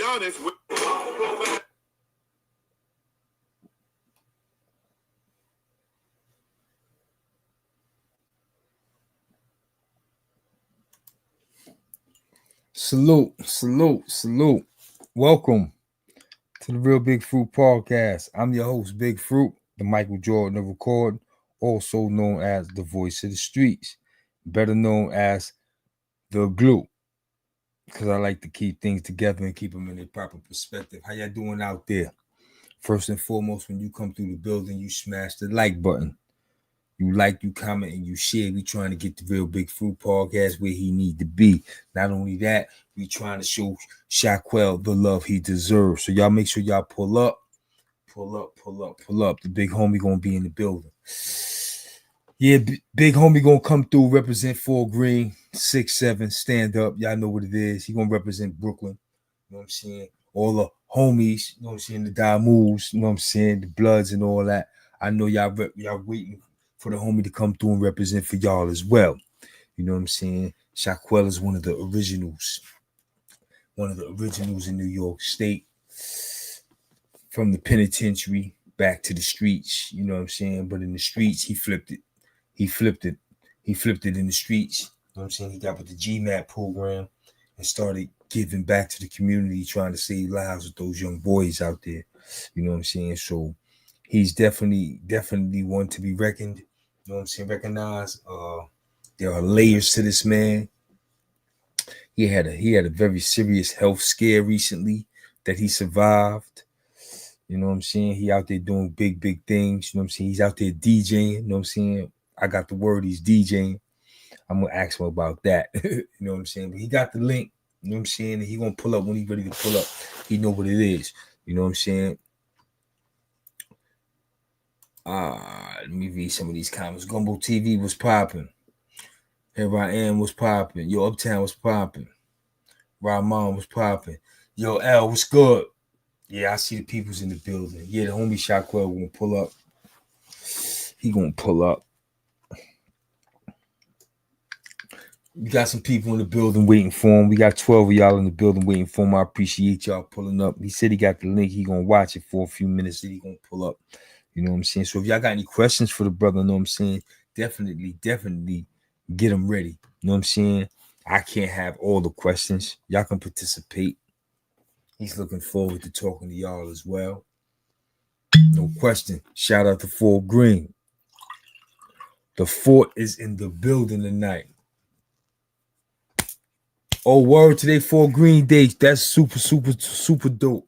honest with Salute, salute, salute. Welcome to the Real Big Fruit Podcast. I'm your host, Big Fruit, the Michael Jordan of recording, also known as the voice of the streets, better known as the glue, because I like to keep things together and keep them in their proper perspective. How y'all doing out there? First and foremost, when you come through the building, you smash the like button. You like, you comment, and you share. We trying to get the Real Big Fruit Podcast where he need to be. Not only that, we trying to show Shaquell the love he deserves. So y'all make sure y'all pull up. The big homie gonna be in the building. Yeah, big homie gonna come through, represent 4 Greene, 6'7", stand up. Y'all know what it is. He gonna represent Brooklyn. You know what I'm saying? All the homies, you know what I'm saying? The Damus, you know what I'm saying? The Bloods and all that. I know y'all waiting for the homie to come through and represent for y'all as well. You know what I'm saying? Shaquell is one of the originals in New York State. From the penitentiary back to the streets, you know what I'm saying? But in the streets, he flipped it. He flipped it in the streets. You know what I'm saying? He got with the GMAT program and started giving back to the community, trying to save lives with those young boys out there. You know what I'm saying? So he's definitely one to be reckoned. You know what I'm saying? Recognized. There are layers to this man. He had a very serious health scare recently that he survived. You know what I'm saying? He out there doing big things. You know what I'm saying? He's out there DJing. You know what I'm saying? I got the word he's DJing. I'm going to ask him about that. You know what I'm saying? But he got the link. You know what I'm saying? He going to pull up when he's ready to pull up. He know what it is. You know what I'm saying? Let me read some of these comments. Gumbo TV was popping. Here I Am was popping. Yo, Uptown was popping. Rahman was popping. Yo, L, what's good? Yeah, I see the people's in the building. Yeah, the homie Shaquell gonna pull up. He gonna pull up. We got some people in the building waiting for him. We got 12 of y'all in the building waiting for him. I appreciate y'all pulling up. He said he got the link. He gonna watch it for a few minutes. Then he gonna pull up. You know what I'm saying? So if y'all got any questions for the brother, you know what I'm saying? Definitely get them ready. You know what I'm saying? I can't have all the questions. Y'all can participate. He's looking forward to talking to y'all as well. No question. Shout out to 4 Greene. The fort is in the building tonight. Oh, word today, 4 Greene Day. That's super dope.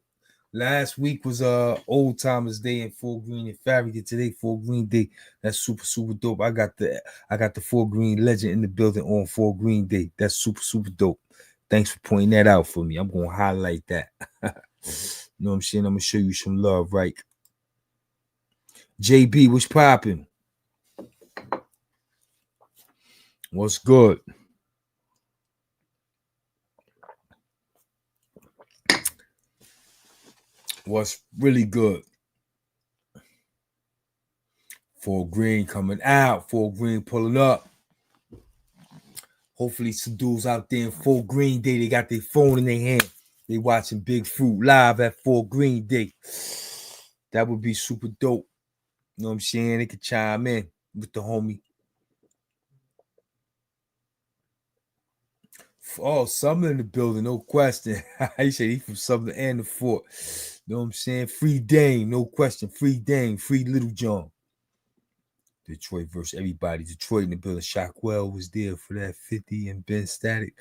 Last week was Old Timers Day and 4 Greene and Farragut. Today, 4 Greene Day. That's super dope. I got the 4 Greene legend in the building on 4 Greene Day. That's super dope. Thanks for pointing that out for me. I'm gonna highlight that. You know what I'm saying? I'm gonna show you some love, right? JB, what's popping? What's good? What's really good? 4 Greene coming out. 4 Greene pulling up. Hopefully some dudes out there in 4 Greene Day, they got their phone in their hand. They watching Big Fruit live at 4 Greene Day. That would be super dope. You know what I'm saying? They could chime in with the homie. Oh, Summer in the building, no question. He said he from Summer and the Fort. You know what I'm saying? Free Dame, no question. Free Dame, free Little John. Detroit versus everybody. Detroit in the building. Shaquell was there for that 50 and Ben Static.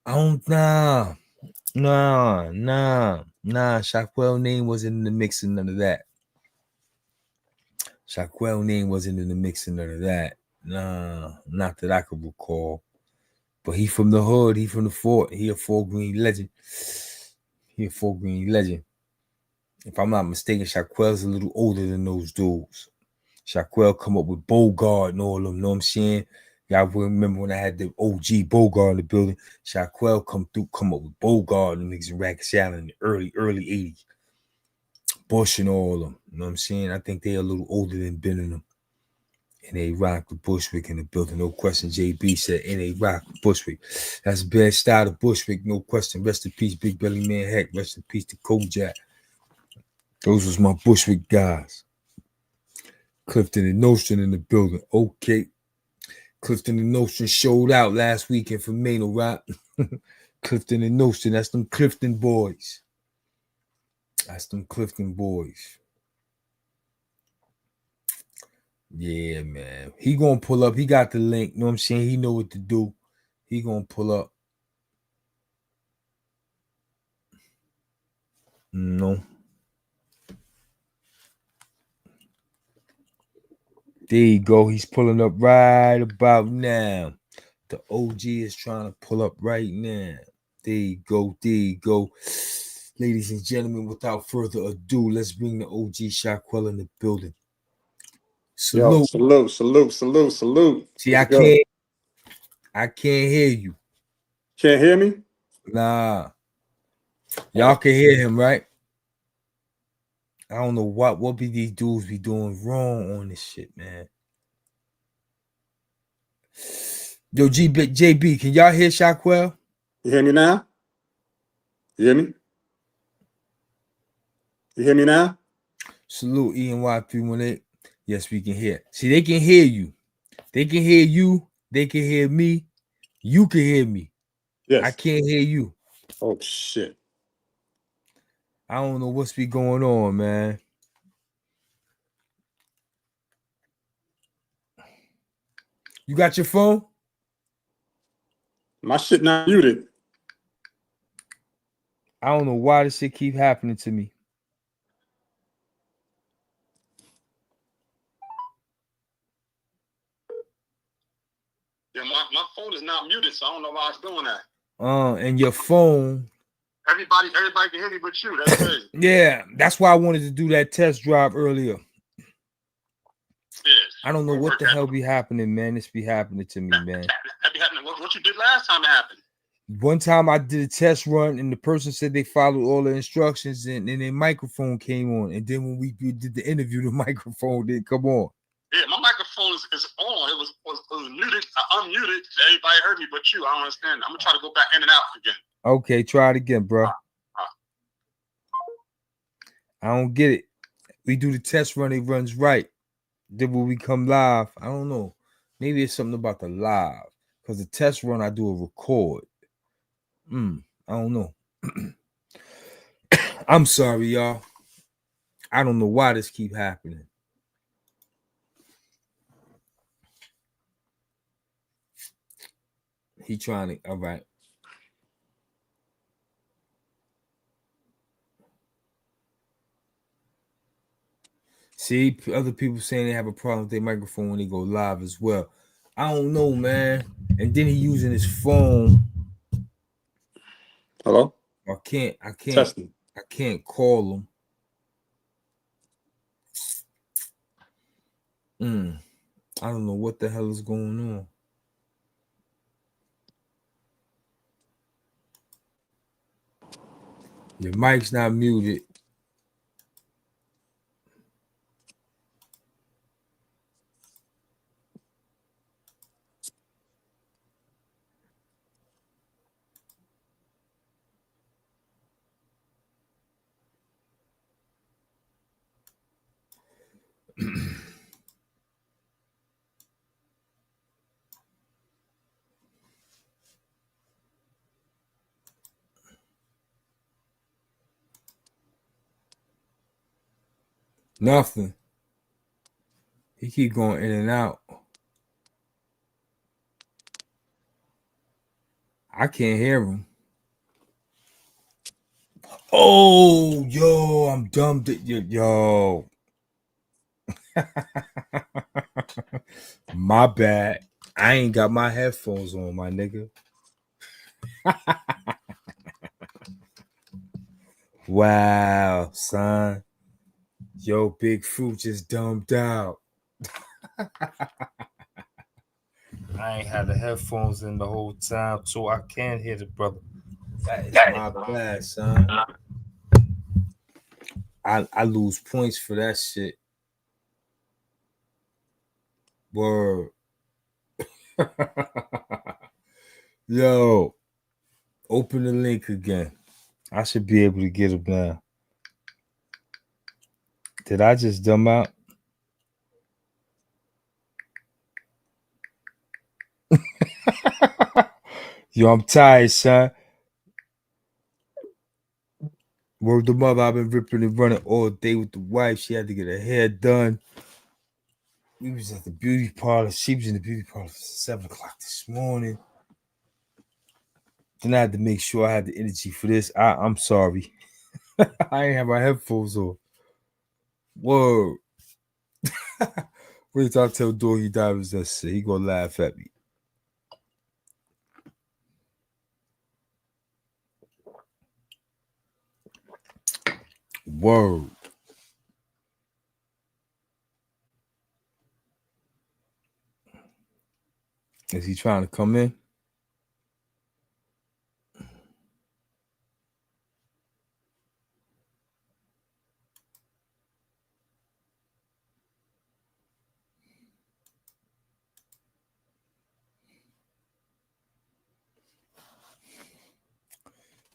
Nah. Shaquell name wasn't in the mix and none of that. Shaquell name wasn't in the mix and none of that. Nah, not that I could recall. But he from the hood. He from the fort. He a 4 Greene legend. If I'm not mistaken, Shaquell's a little older than those dudes. Shaquell come up with Bogart and all of them, you know what I'm saying? Y'all remember when I had the OG Bogart in the building? Shaquell come up with Bogart and niggas in Racket Allen in the early 80s. Bush and all of them, you know what I'm saying? I think they a little older than Ben and them. N.A. Rock the Bushwick in the building, no question. JB said N.A. Rock Bushwick. That's bad style of Bushwick, no question. Rest in peace, Big Belly Man Heck. Rest in peace to Kojak. Those was my Bushwick guys. Clifton and Nostrand in the building. Okay. Clifton and Nostrand showed out last weekend for Mano Rock. Clifton and Nostrand, that's them Clifton boys. That's them Clifton boys. Yeah, man. He gonna pull up. He got the link. You know what I'm saying? He know what to do. He gonna pull up. No. There you go. He's pulling up right about now. The OG is trying to pull up right now. There you go. There you go. Ladies and gentlemen, without further ado, let's bring the OG Shaquell in the building. Salute. Yo, salute. See, I can't hear you. Can't hear me? Nah. Y'all can hear him, right? I don't know what be these dudes be doing wrong on this shit, man. Yo, JB, can y'all hear Shaquell? You hear me now? You hear me? You hear me now? Salute ENY318. Yes, we can hear. See, they can hear you. They can hear you. They can hear me. You can hear me. Yes. I can't hear you. Oh, shit. I don't know what's be going on, man. You got your phone? My shit not muted. I don't know why this shit keep happening to me. Yeah, my phone is not muted, so I don't know why it's doing that. And your phone. Everybody can hear me but you. That's crazy. Yeah, that's why I wanted to do that test drive earlier. Yes. I don't know what the hell be happening, man. This be happening to me, man. That be happening. What you did last time it happened? One time I did a test run and the person said they followed all the instructions and their microphone came on. And then when we did the interview, the microphone didn't come on. Yeah, my microphone is on. It was muted. I unmuted. Everybody heard me but you. I don't understand. I'm going to try to go back in and out again. Okay, try it again, bro. I don't get it. We do the test run, it runs right. Then when we come live, I don't know. Maybe it's something about the live. Because the test run, I do a record. I don't know. I'm sorry, y'all. I don't know why this keep happening. He trying to, all right. See, other people saying they have a problem with their microphone when they go live as well. I don't know, man. And then he using his phone. Hello? I can't Testing. I can't call him. I don't know what the hell is going on. Your mic's not muted. Nothing. He keep going in and out. I can't hear him. Oh, yo, I'm dumb. Yo. My bad. I ain't got my headphones on, my nigga. Wow, son. Yo, Big Fruit just dumbed out. I ain't had the headphones in the whole time, so I can't hear the brother. That is my bad, son. I lose points for that shit. Word. Yo, open the link again. I should be able to get him now. Did I just dumb out? Yo, I'm tired, son. Word the mother, I've been ripping and running all day with the wife. She had to get her hair done. We was at the beauty parlor. She was in the beauty parlor for 7 o'clock this morning. Then I had to make sure I had the energy for this. I'm sorry. I ain't have my headphones on. Word. Wait till I tell Doggy Divers that shit. He gonna laugh at me. Word. Is he trying to come in?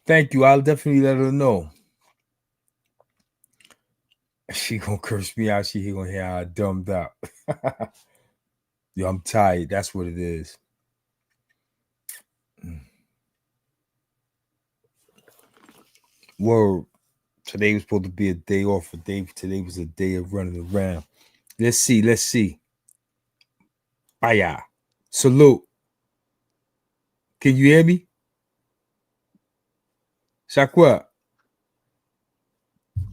Thank you. I'll definitely let her know. She gonna curse me out. She gonna hear how I dumbed out. Yo, I'm tired. That's what it is. Word. Today was supposed to be a day off for Dave. Today was a day of running around. Let's see. Let's see. Baya. Salute. Can you hear me? Shaquell.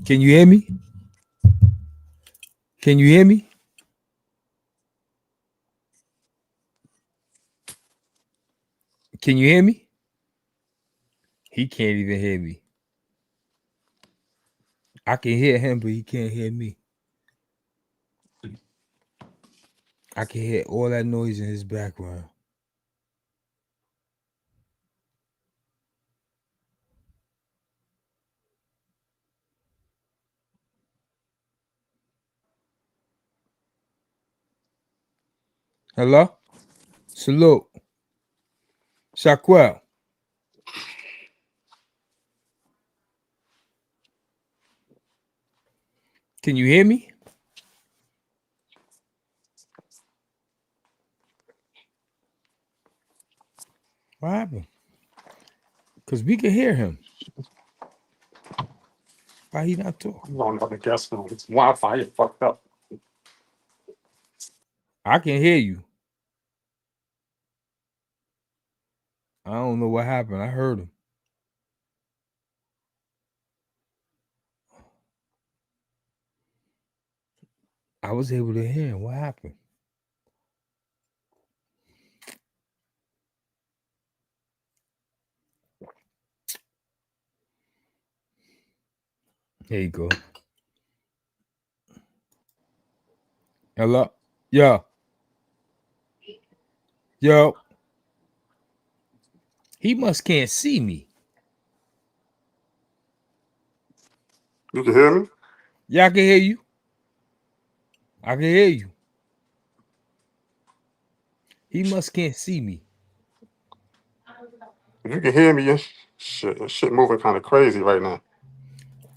Can you hear me? Can you hear me? Can you hear me? He can't even hear me. I can hear him, but he can't hear me. I can hear all that noise in his background. Hello? Salute. Shaquell. Can you hear me? What happened? Because we can hear him. Why he not talking? No, I guess no. It's Wi-Fi. It fucked up. I can hear you. I don't know what happened. I heard him. I was able to hear him. What happened? There you go. Hello? Yo. Yo. He must can't see me. You can hear me? Yeah, I can hear you. I can hear you. He must can't see me. If you can hear me, shit moving kind of crazy right now.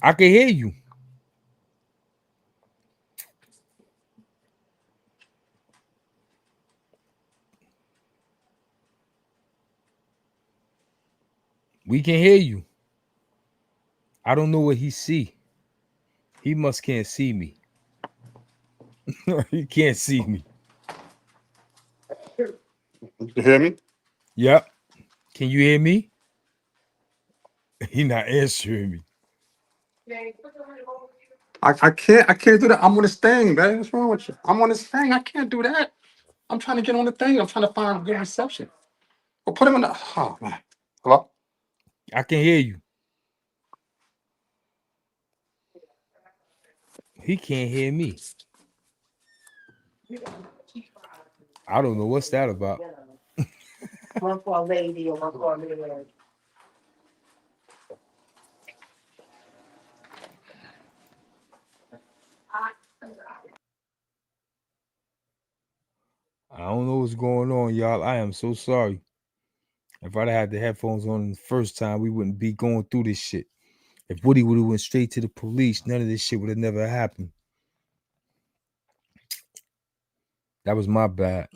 I can hear you. We can hear you. I don't know what he see. He must can't see me. He can't see me. You can hear me? Yep. Can you hear me? He not answering me. I can't do that. I'm on this thing, man. What's wrong with you? I'm on this thing. I can't do that. I'm trying to get on the thing. I'm trying to find good reception. Well, put him in the. Oh man. Hello? I can hear you. He can't hear me. I don't know what's that about. One for a lady or one for a man. I don't know what's going on, y'all. I am so sorry. If I'd had the headphones on the first time, we wouldn't be going through this shit. If Woody would have went straight to the police, none of this shit would have never happened. That was my bad.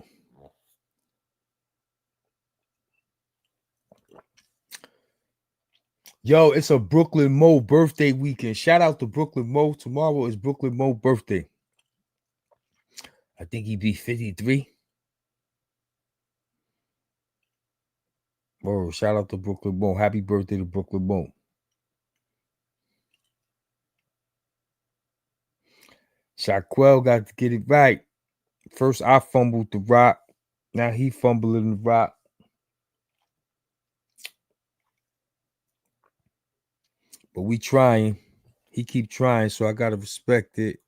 Yo, it's a Brooklyn Mo birthday weekend. Shout out to Brooklyn Mo. Tomorrow is Brooklyn Mo birthday. I think he'd be 53. Oh, shout out to Brooklyn Mo. Happy birthday to Brooklyn Mo. Shaquell got to get it right. First, I fumbled the rock. Now he fumbling the rock. But we trying. He keep trying, so I gotta respect it.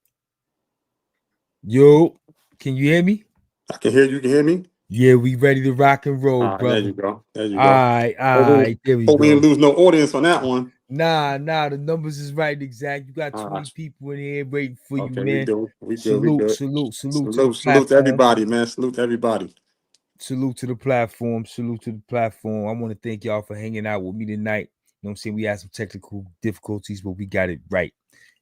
Yo, can you hear me? I can hear you. Can hear me? Yeah, we ready to rock and roll, All right, there brother. you go. There you All go. right, there we Hope we go. didn't lose no audience on that one. Nah, the numbers is right and exact. You got All 20 right. people in here waiting for you, Okay, we man. good. We good. We Salute, good. salute, salute to the Salute to platform. everybody, man. Salute to everybody. Salute to the platform. Salute to the platform. I want to thank y'all for hanging out with me tonight. You know what I'm saying? We had some technical difficulties, but we got it right.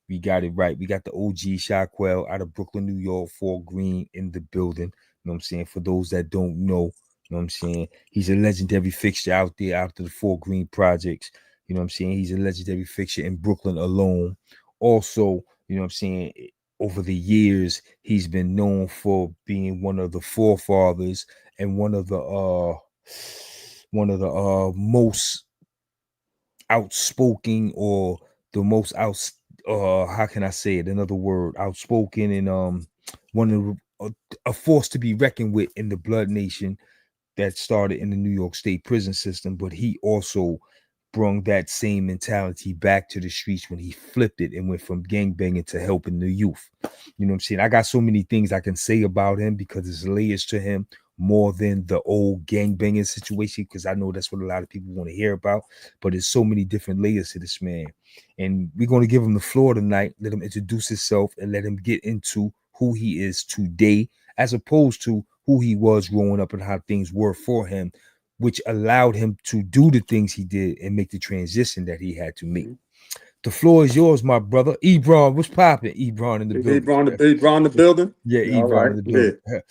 We got it right. We got the OG Shaquell out of Brooklyn, New York, Fort Greene in the building. You know what I'm saying? For those that don't know, you know what I'm saying? He's a legendary fixture out there after the Fort Greene projects. You know what I'm saying? He's a legendary fixture in Brooklyn alone. Also, you know what I'm saying? Over the years, he's been known for being one of the forefathers and one of the most outspoken or the most how can I say it? Another word, outspoken and one of a force to be reckoned with in the Blood Nation that started in the New York State prison system, but he also brung that same mentality back to the streets when he flipped it and went from gangbanging to helping the youth. You know what I'm saying? I got so many things I can say about him because there's layers to him more than the old gangbanging situation, because I know that's what a lot of people want to hear about. But there's so many different layers to this man. And we're going to give him the floor tonight, let him introduce himself and let him get into who he is today, as opposed to who he was growing up and how things were for him, which allowed him to do the things he did and make the transition that he had to make. The floor is yours, my brother. Ebron, what's popping? Ebron in the building. Ebron in the building. Yeah, All Ebron right. in the Yeah. building.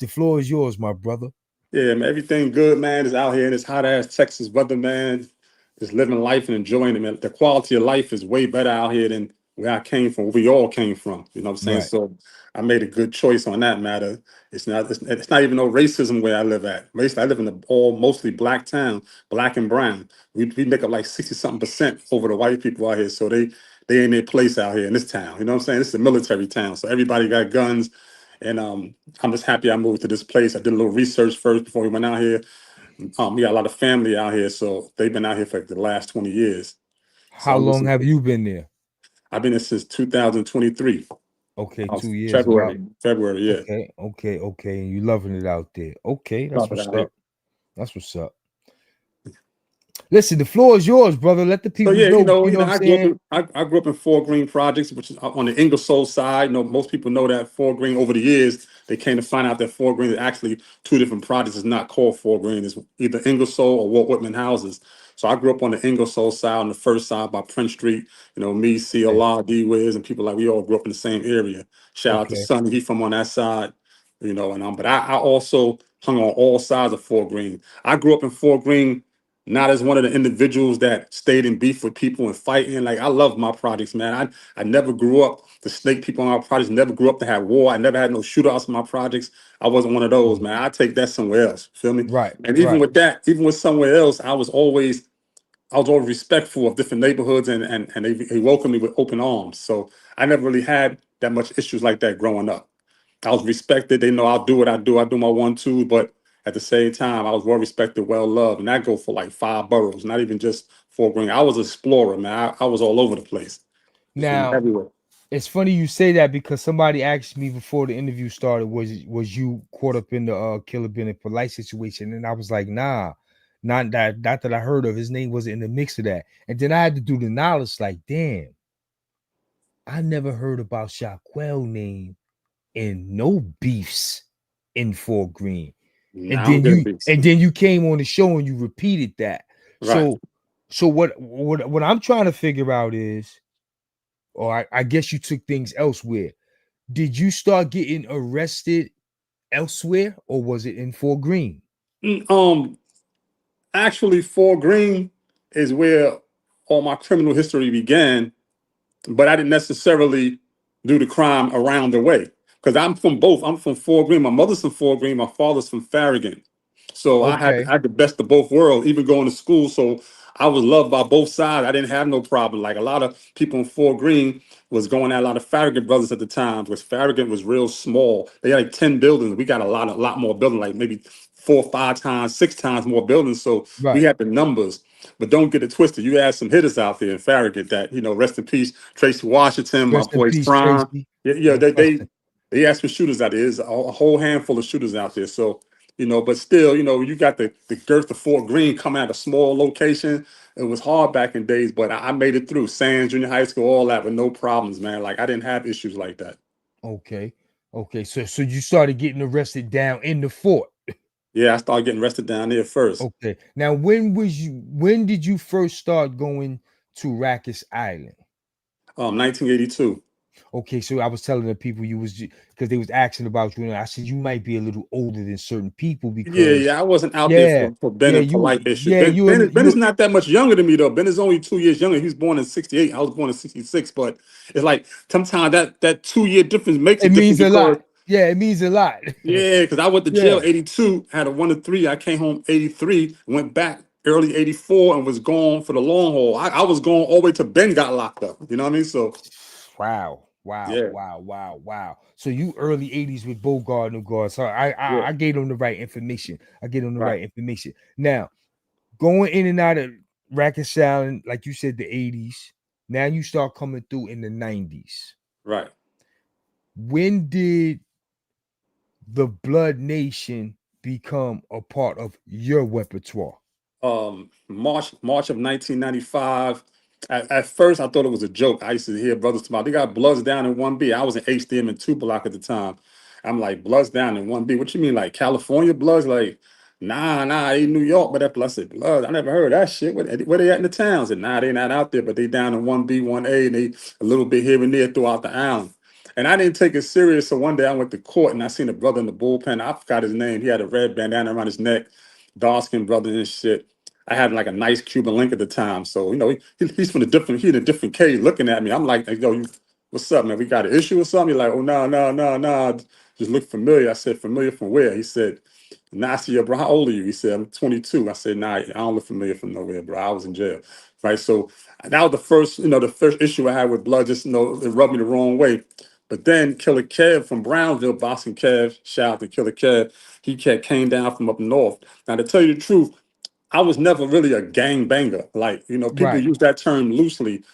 The floor is yours, my brother. Yeah, man. Everything good, man. Is out here in this hot ass Texas weather, man. Just living life and enjoying it, man. The quality of life is way better out here than where I came from, where we all came from. You know what I'm saying? Right. So I made a good choice on that matter. It's not even no racism where I live at. I live in an all mostly black town, black and brown. We make up like 60-something% over the white people out here. So they in their place out here in this town. You know what I'm saying? This is a military town. So everybody got guns. And I'm just happy I moved to this place. I did a little research first before we went out here. We got a lot of family out here, so they've been out here for like the last 20 years. So How long have you been there? I've been here since 2023. Okay, 2 years. Wow. February, yeah. Okay. And you loving it out there. Okay, that's Love it what's out here. up. That's what's up. Listen, the floor is yours, brother. Let the So people yeah, know. You know what I'm I grew up saying? I grew up in Fort Greene Projects, which is on the Ingersoll side. You know, most people know that Fort Greene over the years, they came to find out that Fort Greene is actually two different projects. It's not called Fort Greene. It's either Ingersoll or Walt Whitman houses. So I grew up on the Ingersoll side, on the first side by Prince Street. You know, me, Okay. CLR, D-Wiz, and people like we all grew up in the same area. Shout out to Okay. Sonny, he from on that side. You know, and but I also hung on all sides of Fort Greene. I grew up in Fort Greene not as one of the individuals that stayed in beef with people and fighting. Like I love my projects, man. I never grew up to snake people on my projects, never grew up to have war. I never had no shootouts in my projects. I wasn't one of those, man. I take that somewhere else. Feel me? Right. And even Right. with that, even with somewhere else, I was always respectful of different neighborhoods and they welcomed me with open arms. So I never really had that much issues like that growing up. I was respected. They know I'll do what I do. I do my 1-2, but at the same time, I was well respected, well loved, and that go for like 5 boroughs, not even just Fort Greene. I was an explorer, man. I was all over the place. You feel me? Now, Everywhere. it's funny you say that because somebody asked me before the interview started, was you caught up in the Killer Bennett Polite situation? And I was like, nah, not that I heard of. His name wasn't in the mix of that. And then I had to do the knowledge, like, damn, I never heard about Shaquell name in no beefs in Fort Greene. And Now I'm then getting you beats. and then you came on the show and you repeated that. Right. So what I'm trying to figure out is, or I guess you took things elsewhere. Did you start getting arrested elsewhere, or was it in Fort Greene? Mm, actually, Fort Greene is where all my criminal history began, but I didn't necessarily do the crime around the way because I'm from both. I'm from Fort Greene. My mother's from Fort Greene. My father's from Farragut. So Okay, I had the best of both worlds, even going to school. So I was loved by both sides. I didn't have no problem. Like a lot of people in Fort Greene was going at a lot of Farragut brothers at the time because Farragut was real small. They had like 10 buildings. We got a lot more buildings, like maybe 4 or 5 times, 6 times more buildings. So we right. had the numbers. But don't get it twisted. You had some hitters out there in Farragut that, rest in peace, Tracy Washington, my Rest in boy peace, Prime. Tracy. Yeah, yeah, No question. they had some shooters out there. There's a whole handful of shooters out there. So, but still, you got the girth of Fort Greene coming at a small location. It was hard back in days, but I made it through. Sands Junior High School, all that with no problems, man. Like I didn't have issues like that. Okay, okay. So you started getting arrested down in the fort. Yeah, I started getting arrested down there first. Okay. Now, when did you first start going to Rackus Island? 1982. Okay, so I was telling the people you was because they was asking about you, and I said you might be a little older than certain people Yeah, because yeah, I wasn't out there yeah, for Ben yeah, and polite issues. yeah, Ben is not that much younger than me though. Ben is only 2 years younger. He was born in '68. I was born in '66. But it's like sometimes that 2 year difference makes a it difference means a because lot. Yeah, it means a lot. yeah, because I went to jail Yeah. '82, had a 1 to 3. I came home '83, went back early '84, and was gone for the long haul. I was gone all the way to Ben got locked up. You know what I mean? So Wow, wow, yeah, wow, wow, wow. So you early 80s with Bogart and Guard. So yeah, I gave them the right information. I gave them the right, right information. Now, going in and out of reconciling, like you said, the 80s. Now you start coming through in the 90s. right. When did the Blood Nation become a part of your repertoire? March of 1995. At first, I thought it was a joke. I used to hear brothers talk about they got Bloods down in 1B. I was in HDM and 2 block at the time. I'm like, Bloods down in 1B. What you mean, like California Bloods? Like, nah, they in New York. But after I said Bloods, I never heard that shit. Where they at in the towns? And nah, they not out there, but they down in 1B, 1A, and they a little bit here and there throughout the island. And I didn't take it serious. So one day I went to court and I seen a brother in the bullpen. I forgot his name. He had a red bandana around his neck, dark skinned brother and shit. I had like a nice Cuban link at the time. So, he's from he in a different cage looking at me. I'm like, yo, what's up, man? We got an issue or something? You're like, oh, no, no, no, no. Just look familiar. I said, familiar from where? He said, nah, I see you, bro. How old are you? He said, I'm 22. I said, nah, I don't look familiar from nowhere, bro. I was in jail. Right. So that was the first issue I had with blood. Just, it rubbed me the wrong way. But then Killer Kev from Brownsville, Boston Kev, shout out to Killer Kev. Came down from up north. Now, to tell you the truth, I was never really a gang banger. Like, people Right, use that term loosely.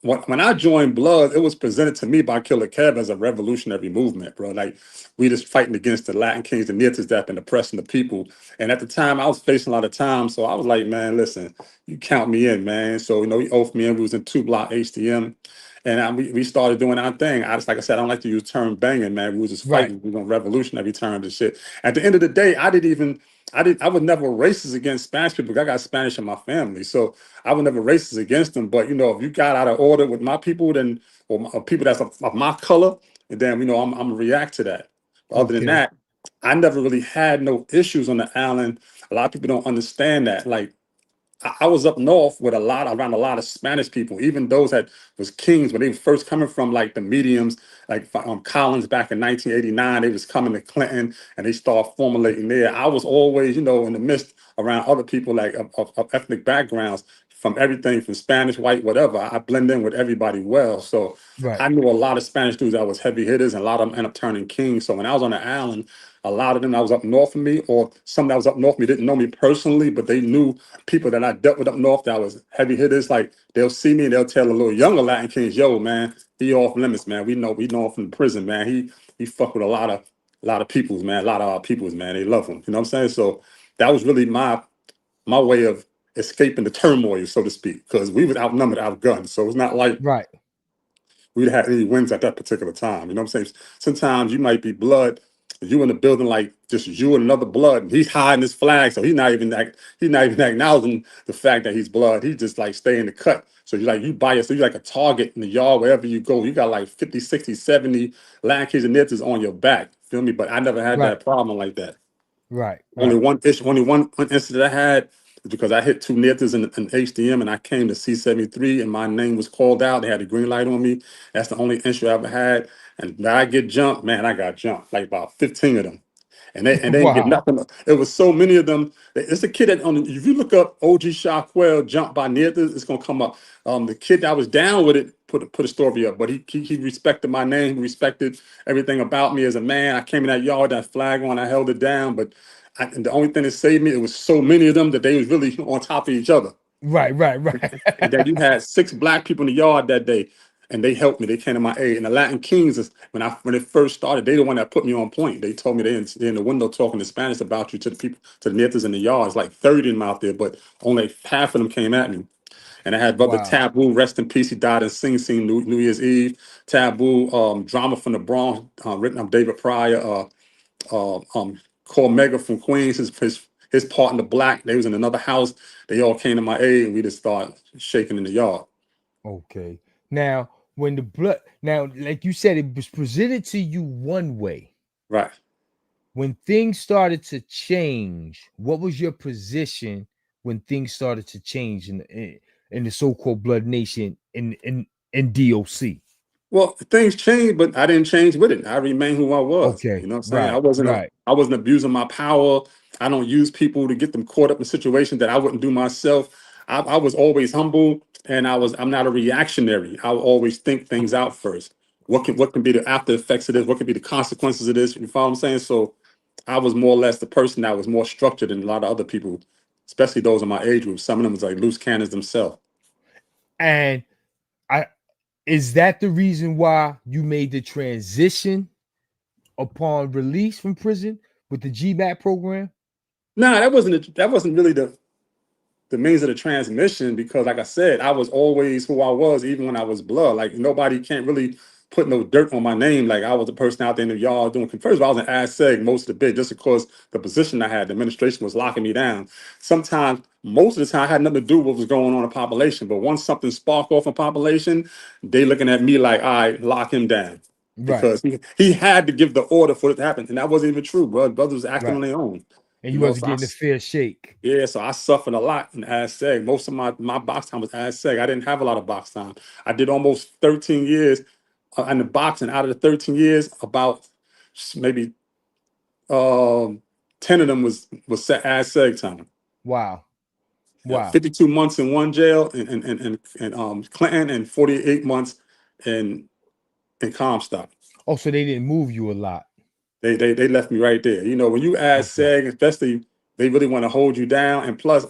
When I joined Blood, it was presented to me by Killer Kev as a revolutionary movement, bro. Like, we just fighting against the Latin Kings, the Nittas, and oppressing the people. And at the time, I was facing a lot of time. So I was like, man, listen, you count me in, man. So, he oafed me in. We was in 2 block HDM. And we started doing our thing. Like I said, I don't like to use the term banging, man. We was just right. fighting. We were on revolutionary terms and shit. At the end of the day, I was never racist against Spanish people. 'Cause I got Spanish in my family. So I was never racist against them. But, if you got out of order with my people, then, or people that's of my color, and then, I'm going to react to that. But other than Okay. that, I never really had no issues on the island. A lot of people don't understand that. Like, I was up north with around a lot of Spanish people, even those that was kings when they were first coming from like the mediums, like Collins back in 1989. They was coming to Clinton and they start formulating there. I was always, in the midst around other people like of ethnic backgrounds from everything from Spanish, white, whatever. I blend in with everybody well. So Right, I knew a lot of Spanish dudes that was heavy hitters and a lot of them ended up turning kings. So when I was on the island, a lot of them that was up north of me, or some that was up north of me didn't know me personally, but they knew people that I dealt with up north that was heavy hitters. Like they'll see me and they'll tell a little younger Latin kings, yo, man, he off limits, man. We know him from the prison, man. He fuck with a lot of peoples, man. A lot of our peoples, man. They love him. You know what I'm saying? So that was really my way of escaping the turmoil, so to speak, because we was outnumbered, outgunned. So it's not like right. we'd had any wins at that particular time. You know what I'm saying? Sometimes you might be blood You in the building like just you and another blood. And he's hiding his flag, so he's not even acknowledging the fact that he's blood. He just like stay in the cut. So you buy it, so you're like a target in the yard wherever you go. You got like 50, 60, 70 land kids and nits on your back. Feel me? But I never had Right. that problem like that. Right. Only Right. one issue, only one incident I had is because I hit two nitters in HDM and I came to C73 and my name was called out. They had a green light on me. That's the only issue I ever had. And when I get jumped, man, I got jumped like about 15 of them. And they didn't get Wow. nothing. It was so many of them. It's a kid that if you look up OG Shaquell jump by nitters, it's gonna come up. The kid that was down with it put a story up, but he respected my name, he respected everything about me as a man. I came in that yard, that flag on, I held it down, but and the only thing that saved me, it was so many of them that they was really on top of each other. Right. Right. Right. And that you had 6 black people in the yard that day, and they helped me. They came to my aid. And the Latin Kings is when it first started, they the one that put me on point. They told me they're in the window talking in Spanish about you to the people, to the natives in the yards, like 30 of them out there, but only half of them came at me. And I had brother Wow. Taboo, rest in peace. He died in Sing Sing New Year's Eve. Taboo, drama from the Bronx, written up David Pryor, called Mega from Queens. His partner Black. They was in another house. They all came to my aid, and we just started shaking in the yard. Okay. Now, when the blood, now, like you said, it was presented to you one way. Right. When things started to change, what was your position when things started to change in the so-called Blood Nation in DOC? Well, things changed, but I didn't change with it. I remain who I was. You Okay. know what I'm saying? Right. Right. I wasn't abusing my power. I don't use people to get them caught up in situations that I wouldn't do myself. I was always humble, and I'm not a reactionary. I will always think things out first. What can be the after effects of this? What can be the consequences of this? You follow what I'm saying? So I was more or less the person that was more structured than a lot of other people, especially those in my age group. Some of them was like loose cannons themselves. And I is that the reason why you made the transition upon release from prison with the GMAT program? Nah, that wasn't really the means of the transmission, because like I said, I was always who I was, even when I was blood. Like nobody can't really put no dirt on my name. Like I was the person out there in the yard doing. First of all, I was an ass seg most of the bit, just because the position I had, the administration was locking me down. Sometimes, most of the time, I had nothing to do with what was going on in the population. But once something sparked off in population, they looking at me like, all right, lock him down. Right. Because he had to give the order for it to happen. And that wasn't even true, bro. Brothers was acting Right. on their own. And You you know, wasn't so I getting a fair shake. yeah, so I suffered a lot in Ag Seg. Most of my box time was Ag Seg. I didn't have a lot of box time. I did almost 13 years in the boxing. Out of the 13 years, about maybe 10 of them was set Ag Seg time. Wow. Yeah, Wow. 52 months in one jail in Clinton, and 48 months in Comstock. Oh, so they didn't move you a lot. They left me right there. You know, when you ask Okay. SEG, especially, they really want to hold you down. And plus,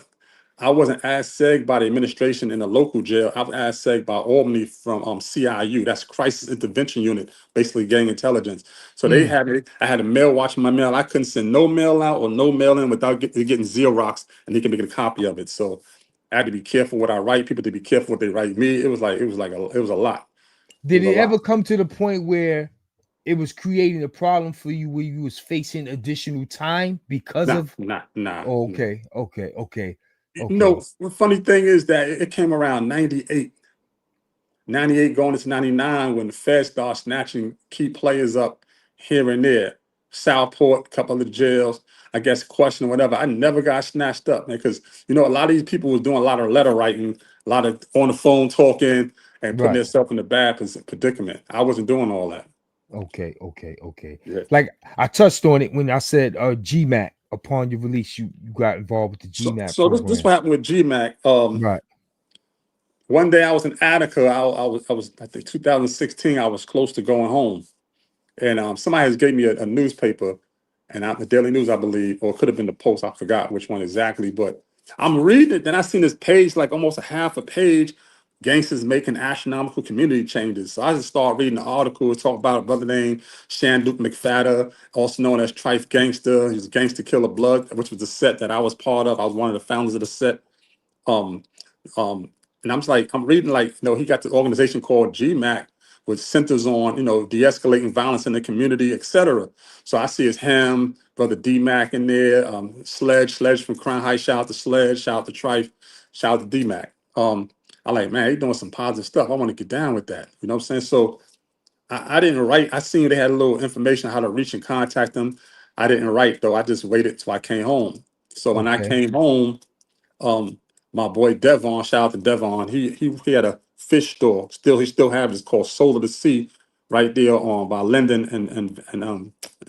I wasn't asked SEG by the administration in the local jail. I was asked SEG by Albany from CIU. That's Crisis Intervention Unit, basically gang intelligence. So they Mm. had me. I had a mail watching my mail. I couldn't send no mail out or no mail in without getting Xerox, and they can make a copy of it. So I had to be careful what I write. People to be careful what they write me. It was a lot. It Did was a it lot. ever come to the point where it was creating a problem for you where you was facing additional time because Nah, of? nah, nah. Oh, Nah. okay. Okay. Okay. You Okay. know, the funny thing is that it came around 98 going into 99 when the Fed started snatching key players up here and there. Southport, a couple of jails, I guess, question or whatever. I never got snatched up, man, because, a lot of these people was doing a lot of letter writing, a lot of on the phone talking and putting Right. themselves in a bad predicament. I wasn't doing all that. Okay. Okay. Okay. Yeah. Like I touched on it when I said GMAT. Upon your release, you got involved with the So, GMAT so this program. what happened with GMAC. Right. One day I was in Attica. I was I think 2016. I was close to going home, and somebody has gave me a newspaper, and the Daily News, I believe, or it could have been the Post. I forgot which one exactly, but I'm reading it. Then I seen this page, like almost a half a page, gangsters making astronomical community changes. So I just started reading the article. Talk about a brother named Shanduke McFadder, also known as Trife Gangster. He's Gangster Killer Blood, which was the set that I was part of. I was one of the founders of the set. Um, and I'm reading, like, he got this organization called GMAC, which centers on, de-escalating violence in the community, etc. So I see it's him, brother D-Mac in there, Sledge from Crown Heights, shout out to Sledge, shout out to Trife, shout out to D-Mac. I like, man, he doing some positive stuff. I want to get down with that. You know what I'm saying? So I didn't write. I seen they had a little information how to reach and contact them. I didn't write though. I just waited till I came home. So when I Okay. came home, um, my boy Devon, shout out to Devon. He had a fish store. He still have it. It's called Soul of the Sea, right there on by Linden and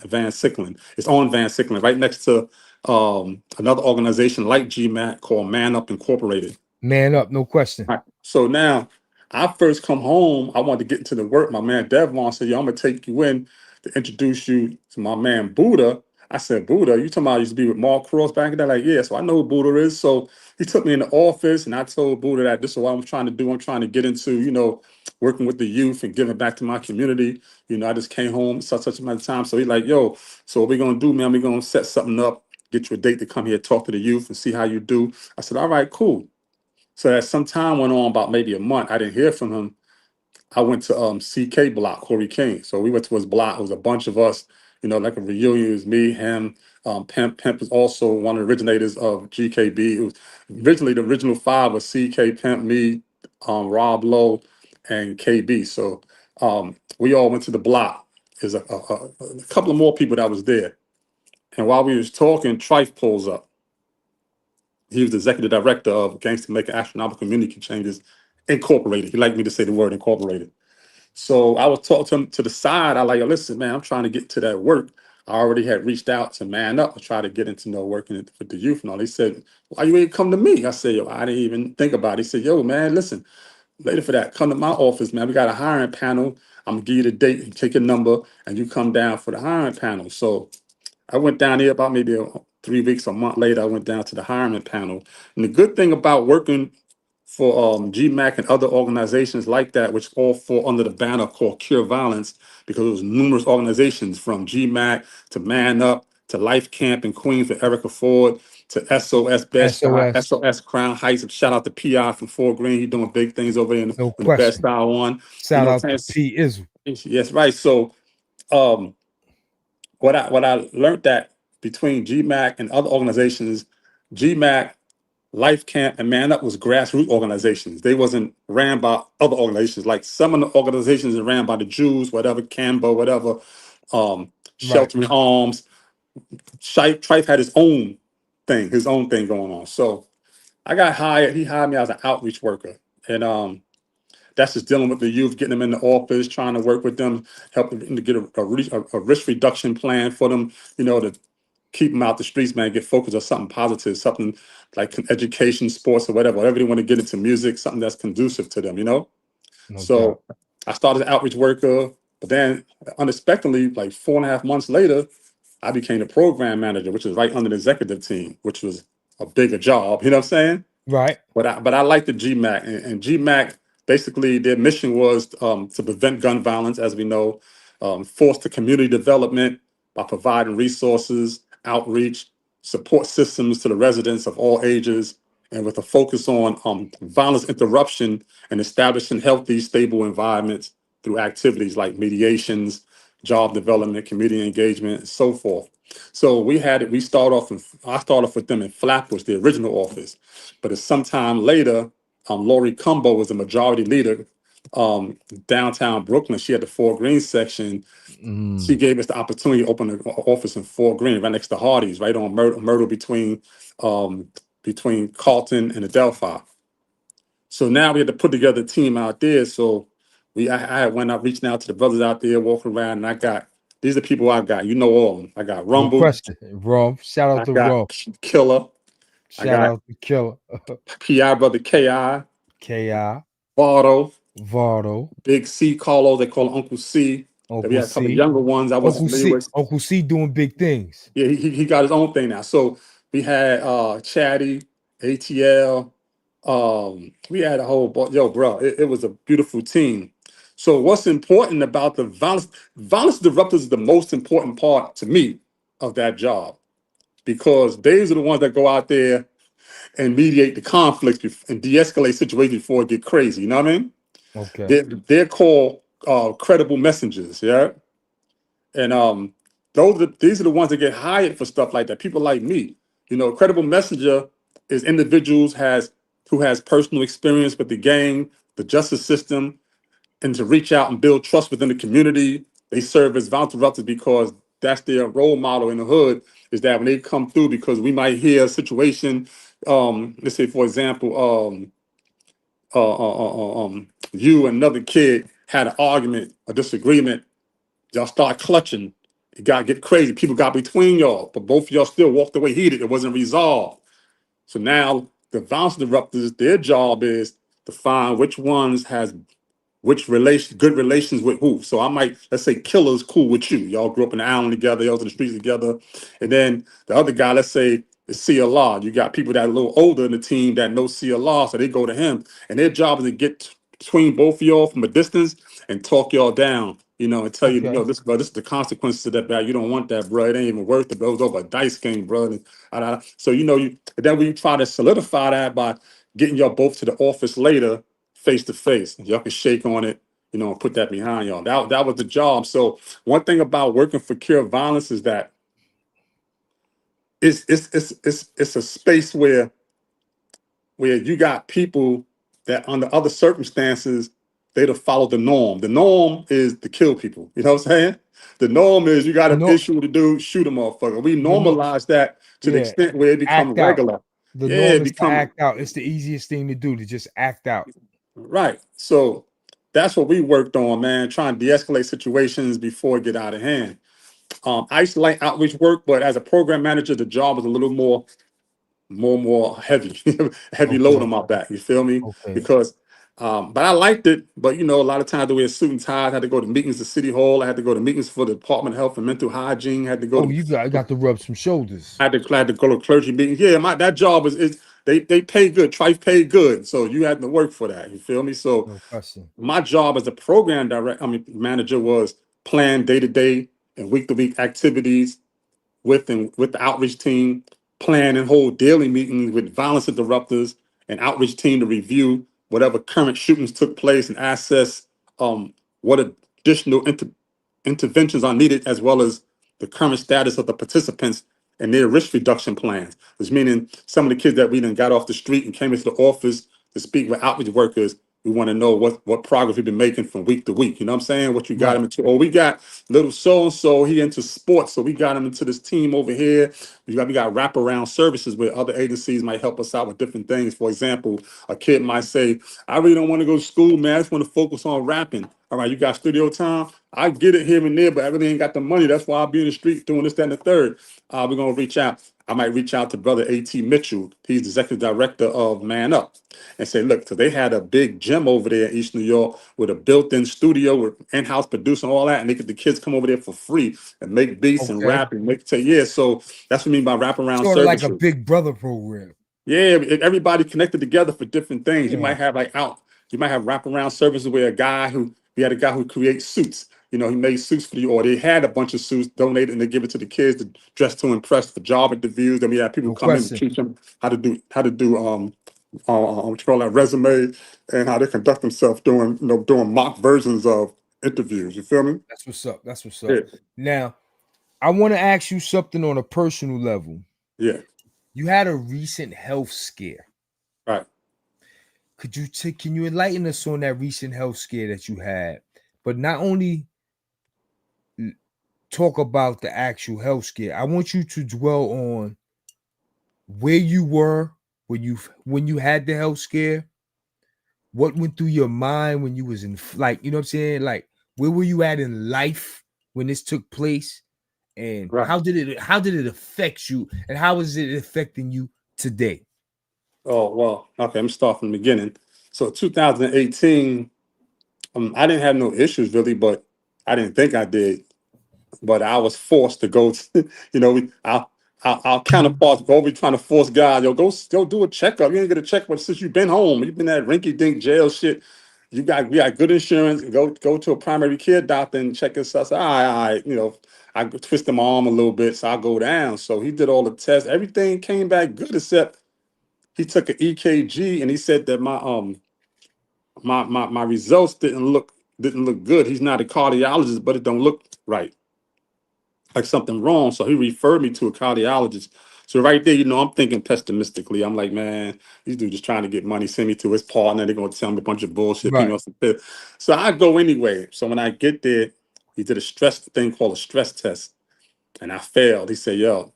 Van Sicklen. It's on Van Sicklen, right next to another organization like GMAC called Man Up Incorporated. Man up, no question. Right. So now I first come home, I wanted to get into the work. My man Devon said, yo, I'm gonna take you in to introduce you to my man Buddha. I said, Buddha, you talking about I used to be with Mark Cross back in there? Like, yeah, so I know who Buddha is. So he took me in the office and I told Buddha that this is what I'm trying to do. I'm trying to get into, working with the youth and giving back to my community. I just came home such amount of time. So he's like, yo, so what we gonna do, man? We're gonna set something up, get you a date to come here, talk to the youth and see how you do. I said, all right, cool. So as some time went on, about maybe a month, I didn't hear from him. I went to CK block, Corey King. So we went to his block. It was a bunch of us, like a reunion. It was me, him, Pimp. Pimp was also one of the originators of GKB. It was originally the original five was CK, Pimp, me, Rob Lowe, and KB. So we all went to the block. There's a couple of more people that was there. And while we was talking, Trife pulls up. He was the executive director of Gangster Making Astronomical Community Changes Incorporated. He liked me to say the word incorporated. So I was talking to him to the side. I like, listen, man, I'm trying to get to that work. I already had reached out to Man Up to try to get into working with the youth and all. He said, why you ain't come to me? I said, yo, I didn't even think about it. He said, yo, man, listen, later for that, come to my office, man. We got a hiring panel. I'm gonna give you the date and take a number and you come down for the hiring panel. So I went down there about maybe 3 weeks, a month later. I went down to the hiring panel. And the good thing about working for GMAC and other organizations like that, which all fall under the banner called Cure Violence, because there was numerous organizations from GMAC to Man Up to Life Camp in Queens with Erica Ford to SOS Best SOS, SOS Crown Heights. Shout out to PI from Fort Greene. He's doing big things over there in no the Best question. Style one. Shout What out I'm to saying? P Israel. Yes, right. So um, what I learned that between GMAC and other organizations, GMAC, Life Camp, and Man Up was grassroots organizations. They wasn't ran by other organizations. Like some of the organizations are ran by the Jews, whatever, Canbo, whatever, Right. Sheltering Arms. Trife had his own thing going on. So I got hired. He hired me as an outreach worker. And that's just dealing with the youth, getting them in the office, trying to work with them, helping them to get a risk reduction plan for them, to keep them out the streets, man, get focused on something positive, something like education, sports, or whatever they want to get into music, something that's conducive to them. No doubt. So I started as an outreach worker, but then unexpectedly, like 4.5 months later, I became the program manager, which is right under the executive team, which was a bigger job, you know what I'm saying? Right. But I like the GMAC, and GMAC basically their mission was to prevent gun violence, as we know, foster community development by providing resources, outreach, support systems to the residents of all ages, and with a focus on violence interruption and establishing healthy, stable environments through activities like mediations, job development, community engagement, and so forth. So we had it. I started off with them in Flatbush, the original office. But it's sometime later, Lori Cumbo was the majority leader downtown Brooklyn. She had the Fort Greene section. She gave us the opportunity to open an office in Fort Greene, right next to Hardee's, right on Myrtle between Carlton and Adelphi. So now we had to put together a team out there. So I went out reaching out to the brothers out there, walking around, and these are the people I got. You know all of them. I got No Rumble, question. Rob. Shout I out to got Rob. Killer, I Shout got out to Killer. PI brother KI, K.I. Bardo, Vardo. Big C Carlo, they call him Uncle C. Then we Uncle had a couple of C. younger ones I was Uncle familiar C. with. Uncle C doing big things. Yeah, he got his own thing now. So we had Chatty, ATL, we had a whole bunch. Yo, bro, it was a beautiful team. So what's important about the violence disruptors is the most important part to me of that job, because these are the ones that go out there and mediate the conflicts and de-escalate situations before it get crazy. You know what I mean? Okay. They're called credible messengers. Yeah, and these are the ones that get hired for stuff like that. People like me, credible messenger is individuals has who has personal experience with the gang, the justice system, and to reach out and build trust within the community. They serve as interrupters because that's their role model in the hood. Is that when they come through, because we might hear a situation. Let's say, for example, you and another kid had an argument, a disagreement. Y'all start clutching. It got to get crazy. People got between y'all, but both of y'all still walked away heated. It wasn't resolved. So now the violence interrupters, their job is to find which ones has good relations with who. So I might, let's say Killer's cool with you. Y'all grew up in the island together, y'all was in the streets together. And then the other guy, let's say is CLR. You got people that are a little older in the team that know CLR, so they go to him. And their job is to get between both of y'all from a distance and talk y'all down, and tell you, Okay. this, bro, this is the consequences of that, bro. You don't want that, bro. It ain't even worth it, bro. It was over a dice game, bro. So, and then we try to solidify that by getting y'all both to the office later face to face. Y'all can shake on it, and put that behind y'all. That was the job. So one thing about working for Cure Violence is that it's a space where you got people that under other circumstances they'd have followed the norm. The norm is to kill people. You know what I'm saying? The norm is you got an No, issue to do, shoot a motherfucker. We the no, normalize that to the yeah, extent where it become act out. regular. The Yeah, it norm is to become act out. It's the easiest thing to do to just act out. right. So that's what we worked on, man, trying to de-escalate situations before it get out of hand. I used to like outreach work, but as a program manager, the job was a little more heavy, heavy load on Okay. my back. You feel me? Okay. Because, but I liked it. But a lot of times I wear a suit and tie. I had to go to meetings at City Hall. I had to go to meetings for the Department of Health and Mental Hygiene. Had to go Oh, to, you got to rub some shoulders. I had to go to clergy meetings. Yeah, that job is they pay good. Trife paid good, so you had to work for that. You feel me? So No question. my job as a program manager was plan day to day and week to week activities with the outreach team, plan and hold daily meetings with violence interrupters and outreach team to review whatever current shootings took place and assess what additional interventions are needed, as well as the current status of the participants and their risk reduction plans. Which meaning some of the kids that we done got off the street and came into the office to speak with outreach workers, we want to know what progress we've been making from week to week. You know what I'm saying? What you got Right. him into? Oh, we got little so and so he into sports, so we got him into this team over here. We got wraparound services where other agencies might help us out with different things. For example, a kid might say, "I really don't want to go to school, man. I just want to focus on rapping." All right, you got studio time. I get it here and there, but I really ain't got the money. That's why I'll be in the street doing this, that, and the third. We're gonna reach out. I might reach out to brother A.T. Mitchell. He's the executive director of Man Up, and say, look, so they had a big gym over there in East New York with a built-in studio with in-house producing all that, and they could the kids come over there for free and make beats and Okay. rap and make yeah. So that's what I mean by wraparound Sort of like a services. Big Brother program. Yeah, everybody connected together for different things. You Yeah. might have you might have wraparound services where we had a guy who creates suits. He made suits for you, or they had a bunch of suits donated and they give it to the kids to dress to impress for job interviews. Then we had people No come in and question. teach them how to do what you call that resume and how they conduct themselves doing mock versions of interviews. You feel me? That's what's up. That's what's Yeah, up. Now, I want to ask you something on a personal level. yeah, You had a recent health scare. right. Can you enlighten us on that recent health scare that you had? But not only talk about the actual health scare. I want you to dwell on where you were when you had the health scare. What went through your mind when you was in you know what I'm saying? Like where were you at in life when this took place? And Right. how did it affect you? And how is it affecting you today? Oh, well, okay, I'm starting from the beginning. So 2018, I didn't have no issues really, but I didn't think I did. But I was forced to go. Our counterparts go be trying to force guys, yo, go do a checkup. You ain't get a checkup since you've been home. You've been at rinky dink jail shit. We got good insurance. Go to a primary care doctor and check yourself. All right. I twisted my arm a little bit, so I go down. So he did all the tests. Everything came back good except he took an EKG and he said that my results didn't look didn't look good. He's not a cardiologist, but it don't look right, like something wrong. So he referred me to a cardiologist. So right there, I'm thinking pessimistically. I'm like, man, these dudes just trying to get money, send me to his partner. They're gonna tell me a bunch of bullshit, Right. some pills. So I go anyway. So when I get there, he did a stress thing called a stress test, and I failed. He said, yo,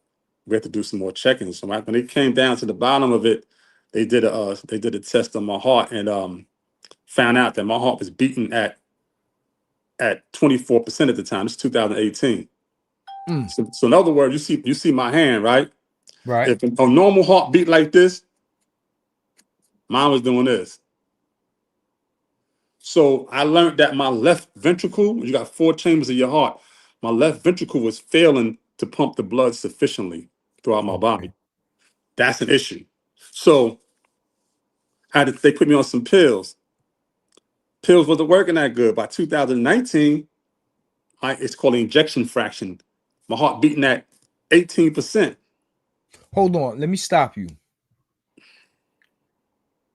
we have to do some more checking. So when they came down to the bottom of it, they did a test on my heart and found out that my heart was beating at 24% at the time. It's 2018. Mm. So in other words, you see my hand, right? Right. If a normal heart beat like this, mine was doing this. So I learned that my left ventricle, you got 4 chambers of your heart, my left ventricle was failing to pump the blood sufficiently throughout my Okay. body. That's an issue. So they put me on some pills. Pills wasn't working that good. By 2019, it's called injection fraction. My heart beating at 18%. Hold on. Let me stop you.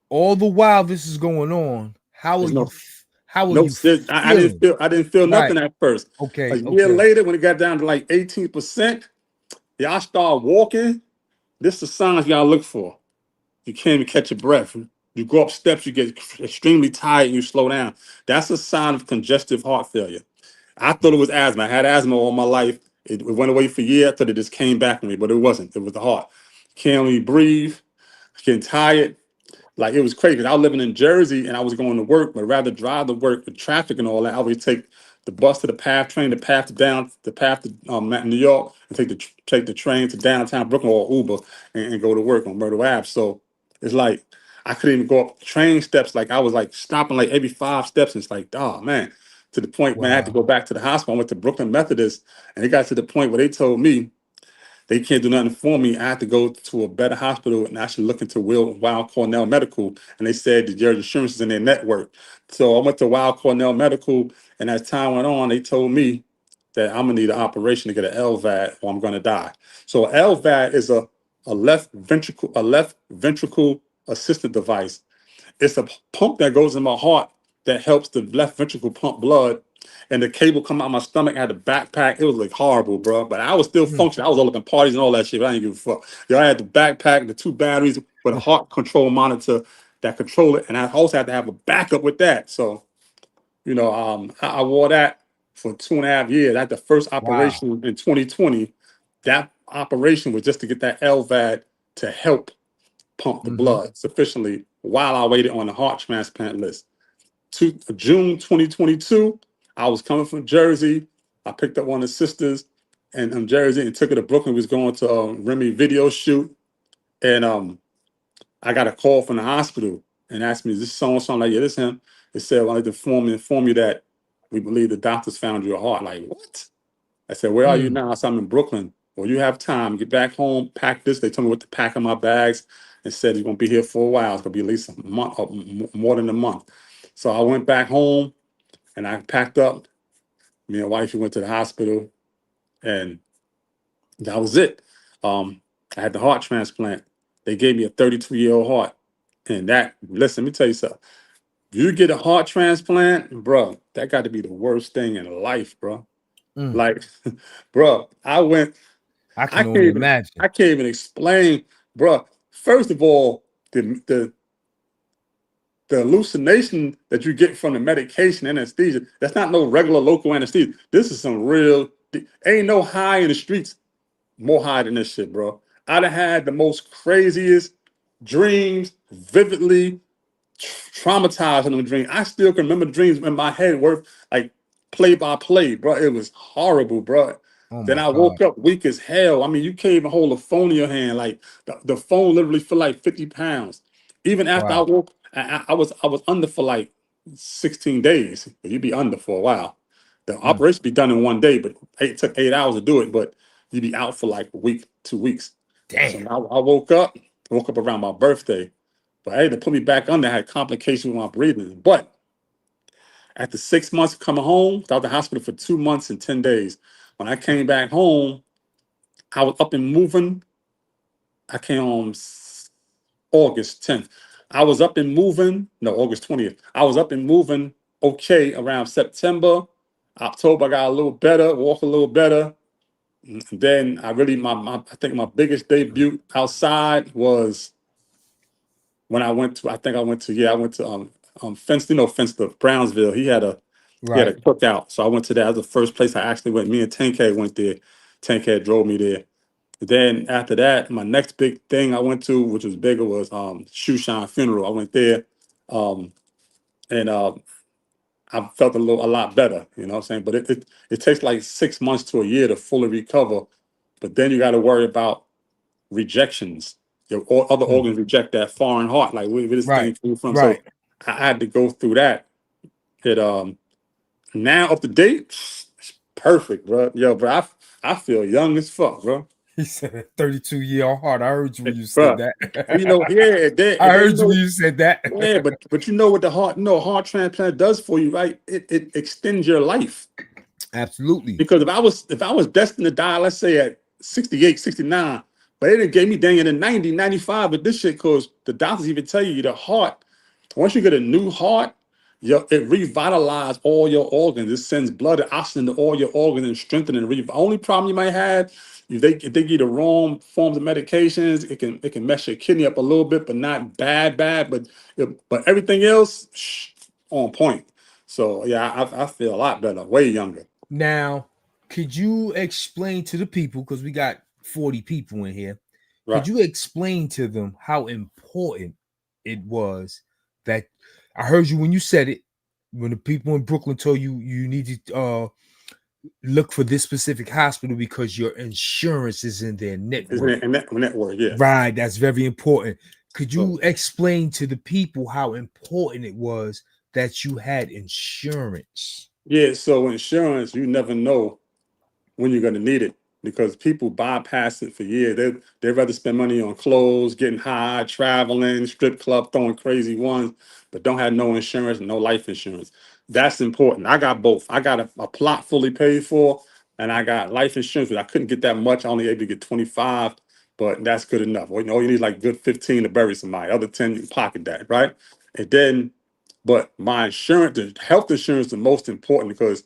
All the while this is going on, how are There's you? no How are no you shit. I didn't feeling? feel I didn't feel Right. nothing at first. A Okay. year Okay. later, when it got down to like 18%, y'all start walking. This is the signs y'all look for. You can't even catch your breath. You go up steps, you get extremely tired and you slow down. That's a sign of congestive heart failure. I thought it was asthma. I had asthma all my life. It went away for years. I thought it just came back on me, but it wasn't. It was the heart. Can't really breathe, getting tired. Like it was crazy. 'Cause I was living in Jersey and I was going to work, but rather drive to work with traffic and all that, I always take the bus to the PATH train, the path to New York, and take the train to downtown Brooklyn or Uber and go to work on Myrtle Ave. So it's like I couldn't even go up train steps. Like I was like stopping like every 5 steps. And it's like, oh man, to the point, man, I had to Wow. go back to the hospital. I went to Brooklyn Methodist, and it got to the point where they told me they can't do nothing for me. I had to go to a better hospital and actually look into Weill Cornell Medical. And they said that your insurance is in their network. So I went to Weill Cornell Medical, and as time went on, they told me that I'm gonna need an operation to get an LVAD or I'm gonna die. So LVAD is a left ventricle assistant device. It's a pump that goes in my heart that helps the left ventricle pump blood. And the cable come out my stomach. I had a backpack. It was like horrible, bro. But I was still Mm. functioning. I was all up in parties and all that shit. But I didn't give a fuck. Yo, I had the backpack, the 2 batteries with a heart control monitor that control it. And I also had to have a backup with that. So, I wore that for 2.5 years. I had the first Wow. operation in 2020. That operation was just to get that LVAD to help pump the Mm-hmm. blood sufficiently while I waited on the heart transplant list. June 2022, I was coming from Jersey. I picked up one of the sisters in Jersey and took her to Brooklyn. We was going to Remy video shoot. And I got a call from the hospital and asked me, is this so-and-so? I'm like, yeah, this him. They said, well, I'd like to inform you that we believe the doctors found your heart. Like, what? I said, where are you Mm. now? I said, I'm in Brooklyn. Well, you have time. Get back home, pack this. They told me what to pack in my bags and said, you're going to be here for a while. It's going to be at least a month, or more than a month. So I went back home and I packed up. Me and wifey went to the hospital and that was it. I had the heart transplant. They gave me a 32-year-old heart. And listen, let me tell you something. You get a heart transplant, bro, that got to be the worst thing in life, bro. Mm. Like, bro, I I can can't only even imagine. I can't even explain, bro. First of all, the hallucination that you get from the medication anesthesia, that's not no regular local anesthesia. This is some real ain't no high in the streets more high than this shit, bro. I'd have had the most craziest dreams vividly traumatized in the dream. I still can remember dreams in my head worth like play by play, bro. It was horrible, bro. Oh Then my I God. woke up weak as hell. I mean, you can't even hold a phone in your hand. Like the phone literally feel like 50 pounds. Even after I Wow. woke, I was under for like 16 days. You'd be under for a while. The Mm. operation be done in one day, but it took 8 hours to do it. But you'd be out for like a week, 2 weeks. So Damn. now I woke up around my birthday. But hey, to put me back under, I had complications with my breathing. But after 6 months of coming home, I was out the hospital for 2 months and 10 days. When I came back home, I was up and moving. I came home August 10th. I was up and moving. No, August 20th. I was up and moving okay around September. October, I got a little better, walk a little better. And then I really, I think my biggest debut outside was when I went to, I went to Fence, Fence, Brownsville. He had a Right. cookout. So I went to that. That was the first place I actually went. Me and 10K went there. 10K drove me there. Then after that, my next big thing I went to, which was bigger, was Shoeshine Funeral. I went there, um, and I felt a lot better. You know what I'm saying? But it takes like 6 months to a year to fully recover. But then you got to worry about rejections. Other Mm. organs reject that foreign heart, like where this Right. thing came from. Right. So I had to go through that. It Now up to date, it's perfect, bro. Yo, bro, I feel young as fuck, bro. He said a 32-year-old heart. I heard you when you said Bro, that. yeah, I and then heard you when you said that. yeah, but you know what the heart, heart transplant does for you, right? It extends your life. Absolutely. Because if I was destined to die, let's say at 68, 69, but it gave me dang in the 90, 95 with this shit, because the doctors even tell you the heart, once you get a new heart, it revitalizes all your organs. It sends blood and oxygen to all your organs and strengthening. Only problem you might have, if they give you the wrong forms of medications, it can mess your kidney up a little bit, but not bad, but everything else, on point. So yeah, I feel a lot better, way younger. Now, could you explain to the people, because we got 40 people in here, could Right. you explain to them how important it was that I heard you when you said it, when the people in Brooklyn told you you need to look for this specific hospital because your insurance is in their Isn't network. it? And network, yeah. Right, that's very important. Could So you explain to the people how important it was that you had insurance? yeah, so insurance, you never know when you're going to need it, because people bypass it for years. They'd rather spend money on clothes, getting high, traveling, strip club, throwing crazy ones, but don't have no insurance, no life insurance. That's important. I got both. I got a plot fully paid for, and I got life insurance, but I couldn't get that much. I only able to get 25, but that's good enough. Well, you need like good 15 to bury somebody. Other 10, you can pocket that, right? And then, but my insurance, the health insurance, is the most important, because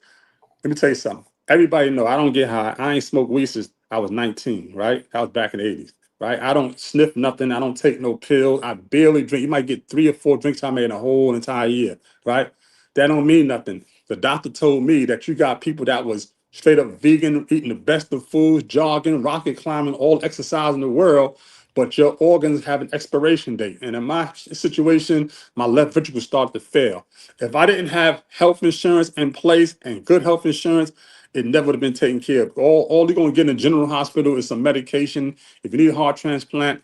let me tell you something. Everybody know I don't get high. I ain't smoked weed since I was 19, right? That was back in the 80s, right? I don't sniff nothing. I don't take no pills. I barely drink. You might get 3 or 4 drinks I made in a whole entire year, right? That don't mean nothing. The doctor told me that you got people that was straight up vegan, eating the best of foods, jogging, rocket climbing, all exercise in the world, but your organs have an expiration date. And in my situation, my left ventricle started to fail. If I didn't have health insurance in place and good health insurance, it never would have been taken care of. All you're gonna get in a general hospital is some medication. If you need a heart transplant,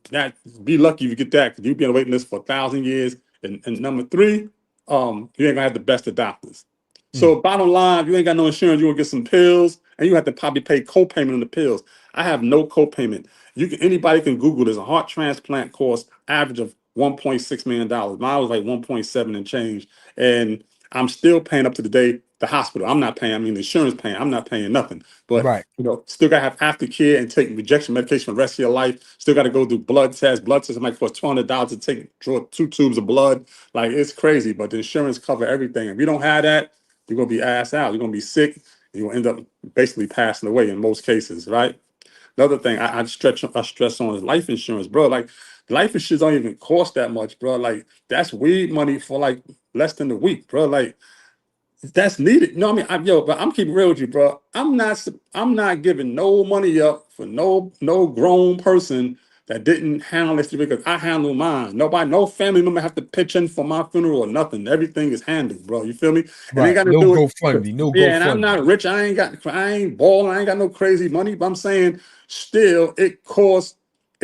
that be lucky if you get that, because you've been on a waiting list for 1,000 years. And number three, you ain't gonna have the best of doctors. Mm. So bottom line, if you ain't got no insurance, you gonna get some pills, and you have to probably pay co-payment on the pills. I have no co-payment. Anybody can Google this. A heart transplant costs average of $1.6 million. Mine was like 1.7 and change, and I'm still paying up to the day. The hospital, I'm not paying. I mean, the insurance paying. I'm not paying nothing. But Right. still gotta have aftercare and take rejection medication for the rest of your life. Still gotta go do blood tests. Blood tests might cost $200 to draw 2 tubes of blood. Like, it's crazy. But the insurance cover everything. If you don't have that, you're gonna be ass out. You're gonna be sick. You're gonna end up basically passing away in most cases, right? Another thing I stress on is life insurance, bro. Like, life insurance don't even cost that much, bro. Like, that's weed money for like less than a week, bro. Like, that's needed. No, I mean, but I'm keeping real with you, bro. I'm not giving no money up for no grown person that didn't handle this, because I handle mine. Nobody, no family member have to pitch in for my funeral or nothing. Everything is handled, bro. You feel me? And they Right. got to No do it. GoFundMe. No Yeah, and I'm GoFundMe. not rich. I ain't balling. I ain't got no crazy money. But I'm saying, still, it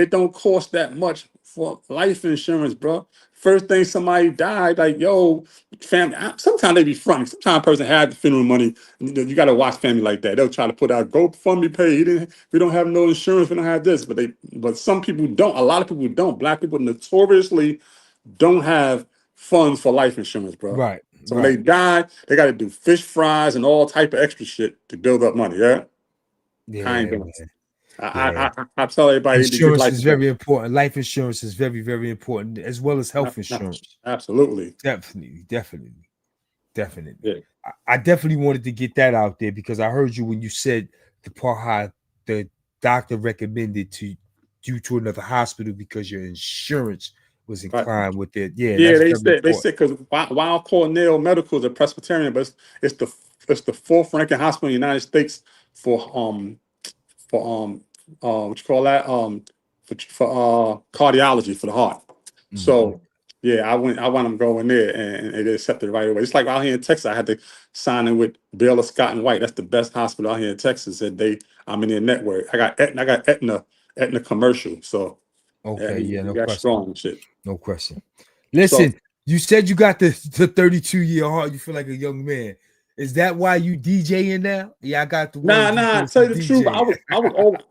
don't cost that much for life insurance, bro. First thing somebody died, like, yo, family. Sometimes they be fronting. Sometimes a person had the funeral money. You got to watch family like that. They'll try to put out GoFundMe pay. We don't have no insurance. We don't have this. But some people don't. A lot of people don't. Black people notoriously don't have funds for life insurance, bro. Right. So when they Right. die, they got to do fish fries and all type of extra shit to build up money. Yeah, I ain't Yeah, doing man. it. Yeah. I tell everybody to get Insurance life is insurance. very important. Life insurance is very, very important, as well as health insurance. Absolutely. Definitely. Definitely. Definitely. Yeah. I definitely wanted to get that out there because I heard you when you said the part how the doctor recommended to you to another hospital because your insurance was Right. inclined with it. Yeah, Yeah, that's they very said important. because while Cornell Medical is a Presbyterian, but it's the fourth ranking hospital in the United States for what you call that for cardiology for the heart. Mhm. So yeah, I want them going there and they accepted it right away. It's like out here in Texas, I had to sign in with Baylor Scott and White. That's the best hospital out here in Texas, and I'm in their network. I got Aetna commercial, so yeah, Okay, yeah, we no got question. strong and shit. No question. So Listen, you said you got the 32-year heart. You feel like a young man. Is that why you DJing now? Yeah, I got the word you nah, doing tell some you the truth, DJing.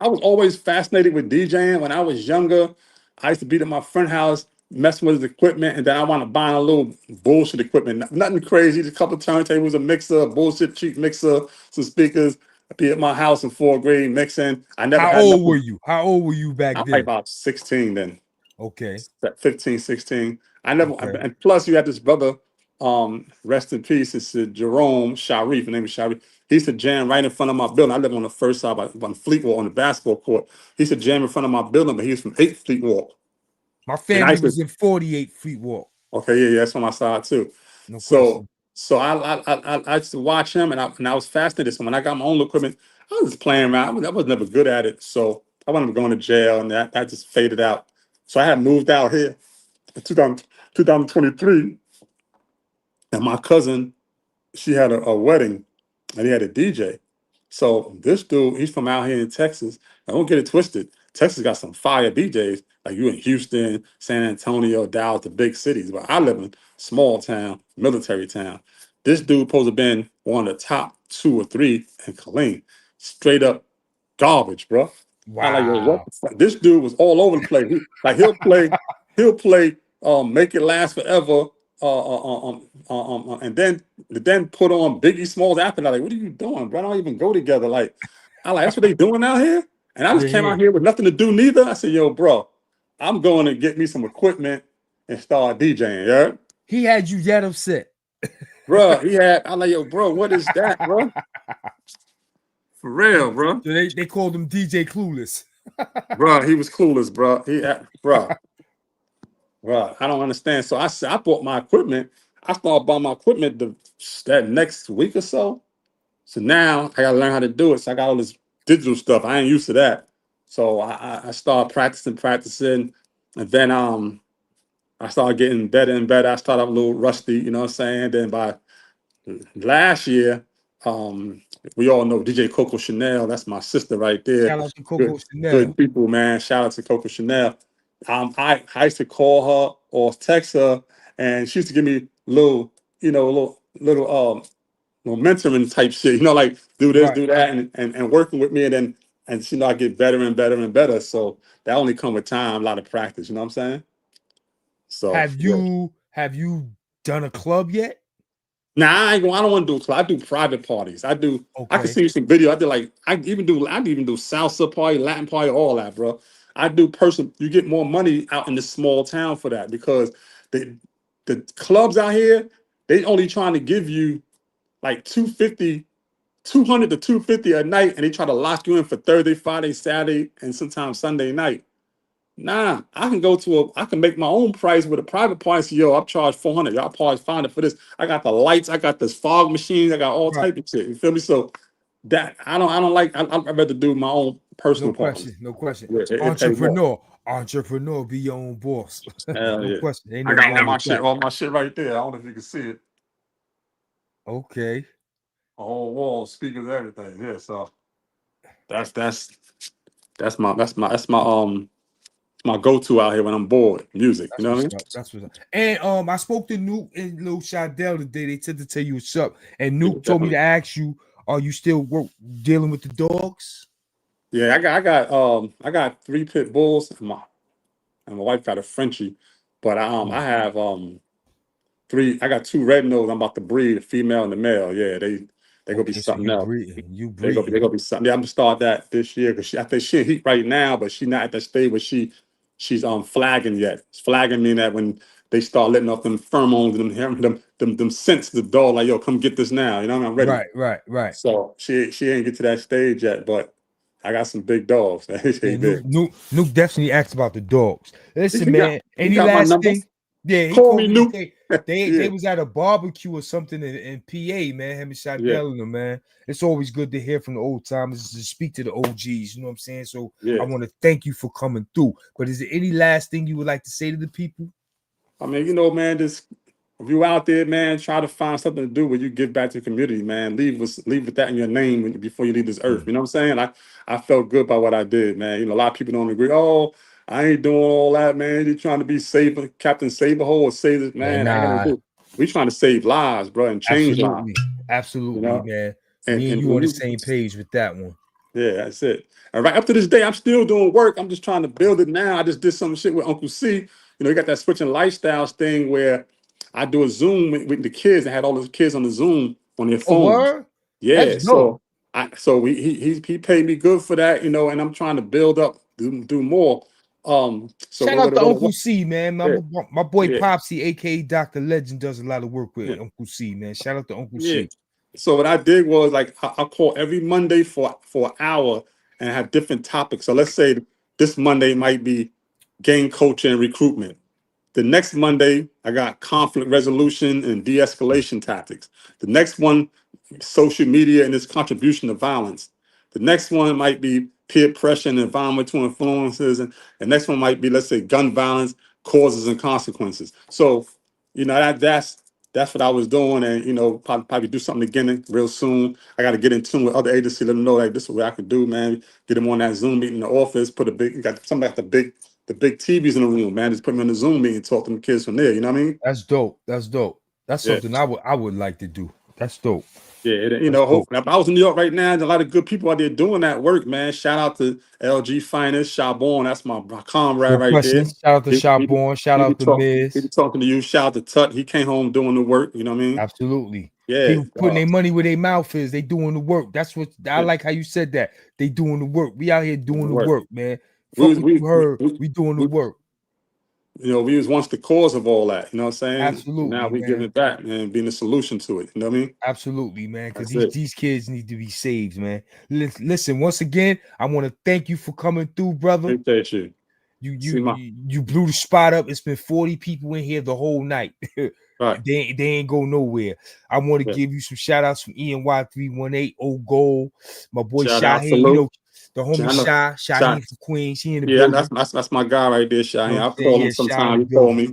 I was always fascinated with DJing when I was younger. I used to be at my friend house messing with his equipment, and then I want to buy a little bullshit equipment. Nothing crazy, just a couple of turntables, a mixer, a bullshit cheap mixer, some speakers. I'd be at my house in fourth grade mixing. I never How had old were nothing. you? How old were you back I'm like then? about 16 then. Okay. 15, 16. I never, Okay. and plus you had this brother, rest in peace, it's Jerome Sharif, his name is Sharif. He used to jam right in front of my building. I live on the first side on Fleet Walk on the basketball court. He used to jam in front of my building, but he was from 8 Fleet Walk. My And I family used to, was in 48 Fleet Walk. okay, yeah, that's on my side too. No So question. I used to watch him and I was fascinated. So when I got my own equipment, I was just playing around. I was never good at it. So I wound up going to jail and that just faded out. So I had moved out here in 2023, and my cousin, she had a wedding, and he had a DJ. So this dude, he's from out here in Texas. I don't get it twisted. Texas got some fire DJs, like you in Houston, San Antonio, Dallas, the big cities. But I live in small town, military town. This dude supposed to been one of the top 2 or 3 in Killeen. Straight up garbage, bro. I like, yo, what Wow. the fuck? This dude was all over the place. Like he'll play Make It Last Forever, and then put on Biggie Smalls after that. Like, what are you doing, bro? I don't even go together. Like, I like that's what they doing out here. And I just Yeah, came yeah. out here with nothing to do neither. I said, yo, bro, I'm going to get me some equipment and start DJing, yeah? He had you that upset. Bro, I'm like, yo, bro, what is that, bro? For real, bro. So they called him DJ Clueless. Bro, he was clueless, bro. Bro, I don't understand. So I said, I bought my equipment. I started buying my equipment that next week or so. So now I gotta learn how to do it. So I got all this digital stuff. I ain't used to that. So I started practicing, and then I started getting better and better. I started off a little rusty, you know what I'm saying? Then by last year, um, we all know DJ Coco Chanel. That's my sister right there. Shout out to Coco Good, Chanel. good people, man. Shout out to Coco Chanel. I used to call her or text her, and she used to give me little mentoring type shit. You know, like do this, Right. do that, and working with me, and then I get better and better and better. So that only come with time, a lot of practice. You know what I'm saying? So yeah. Have you done a club yet? Nah, I ain't going. I don't want to do a club. I do private parties. I can Okay. see you some video. I even do salsa party, Latin party, all that, bro. I do person. You get more money out in the small town for that because the the clubs out here, they only trying to give you like 200 to 250 a night, and they try to lock you in for Thursday, Friday, Saturday, and sometimes Sunday night. Nah, I can make my own price with a private party. Yo, I charge 400. Y'all charge 500 for this. I got the lights, I got this fog machines, I got all Right. type of shit. You feel me? So that I don't like. I'd rather do my own No personal parties. question. No question. Yeah, it pays more. Entrepreneur, be your own boss. Hell No yeah. question. Ain't I nothing got wrong with that. all my shit right there. I don't know if you can see it. Okay. A whole wall, speakers, everything. Yeah, so that's that's that's my go-to out here when I'm bored. Music, you That's know what I what's mean? up. That's what's up. And I spoke to Nuke and Lil Shadell today. They said to tell you what's up. And Yeah, Nuke told me definitely. to ask you, are you still dealing with the dogs? Yeah, I got 3 pit bulls and my wife got a Frenchie, but I Mm. have 3. I got 2 red nose. I'm about to breed, a female and the male. Yeah, they gonna be Okay, so something you else. breeding. You They breeding. gonna be something. Yeah, I'm gonna start that this year because I think she in heat right now, but she not at that stage where she she's flagging yet. Flagging mean that when they start letting off them pheromones and them scents, the dog like, yo, come get this now. You know what I mean? I'm ready. Right. So she ain't get to that stage yet, but I got some big dogs. He Yeah, did. Nuke definitely asked about the dogs. Listen, man. He Any got my last number. thing? Yeah, he Call told me, me that Nuke. they Yeah, was at a barbecue or something in PA, man. Him and yeah, Shaquell and them, man. It's always good to hear from the old timers, to speak to the OGs. You know what I'm saying? So I yeah. want to thank you for coming through. But is there any last thing you would like to say to the people? I mean, you know, man, just if you out there, man, try to find something to do where you give back to the community, man. Leave with that in your name before you leave this earth. You know what I'm saying? I felt good by what I did, man. You know, a lot of people don't agree. Oh, I ain't doing all that, man. You're trying to be saver, Captain Saberhole or save this, Man, man. I ain't gonna nah, do. We trying to save lives, bro, and change lives. absolutely, You absolutely, know, man. and Me and and you when on the you, same page with that one. yeah, that's it. And right up to this day, I'm still doing work. I'm just trying to build it now. I just did some shit with Uncle C. You know, he got that switching lifestyles thing where I do a Zoom with the kids. I had all the kids on the Zoom on their Oh, phones. word? That's Yeah, dope. he paid me good for that, you know, and I'm trying to build up, do more. So Shout out to what Uncle C, man. yeah, My boy yeah, Popsy, aka Dr. Legend, does a lot of work with yeah, Uncle C, man. Shout out to Uncle yeah. C. So what I did was like I call every Monday for an hour and have different topics. So let's say this Monday might be game coaching and recruitment. The next Monday, I got conflict resolution and de-escalation tactics. The next one, social media and its contribution to violence. The next one might be peer pressure and environmental influences. And the next one might be, let's say, gun violence, causes and consequences. So, you know, that's what I was doing. And, you know, probably do something again real soon. I got to get in tune with other agencies, let them know like this is what I can do, man. Get them on that Zoom meeting in the office, got something like the big TVs in the room, man. Just put me on the Zoom meeting, talk to the kids from there. You know what I mean? That's dope. That's dope. That's Yeah, something I would like to do. That's dope. yeah. You That's know, dope. hopefully, I was in New York right now. There's a lot of good people out there doing that work, man. Shout out to LG Finest, Shabon. That's my comrade No right question. there. Shout out to Sharborn. Shout He be out to he be Miz. talking to you. Shout out to Tut. He came home doing the work. You know what I mean? Absolutely. Yeah, People putting their money where their mouth is. They doing the work. That's what I yeah, like how you said that. They doing the work. We out here doing doing the the work. work, man. We Fuck was what you heard. We doing the we work. you know, we was once the cause of all that. You know what I'm saying? Now Absolutely, we giving man. it back, man, being the solution to it. You know what I mean? Absolutely, man. Because That's these it. these kids need to be saved, man. Listen, once again, I want to thank you for coming through, brother. Appreciate you. You See you my you you blew the spot up. It's been 40 people in here the whole night. right. They ain't go nowhere. I want to Yeah. give you some shout outs from ENY318, Old Gold, my boy Shout out, Shaheen. You salute. know, the homie Shout out, Shaheen from Queens. He in the yeah, building. that's my guy right there, You know Shine. what I'm I'll saying? call him Yeah, Shy in sometime. the You call building. me.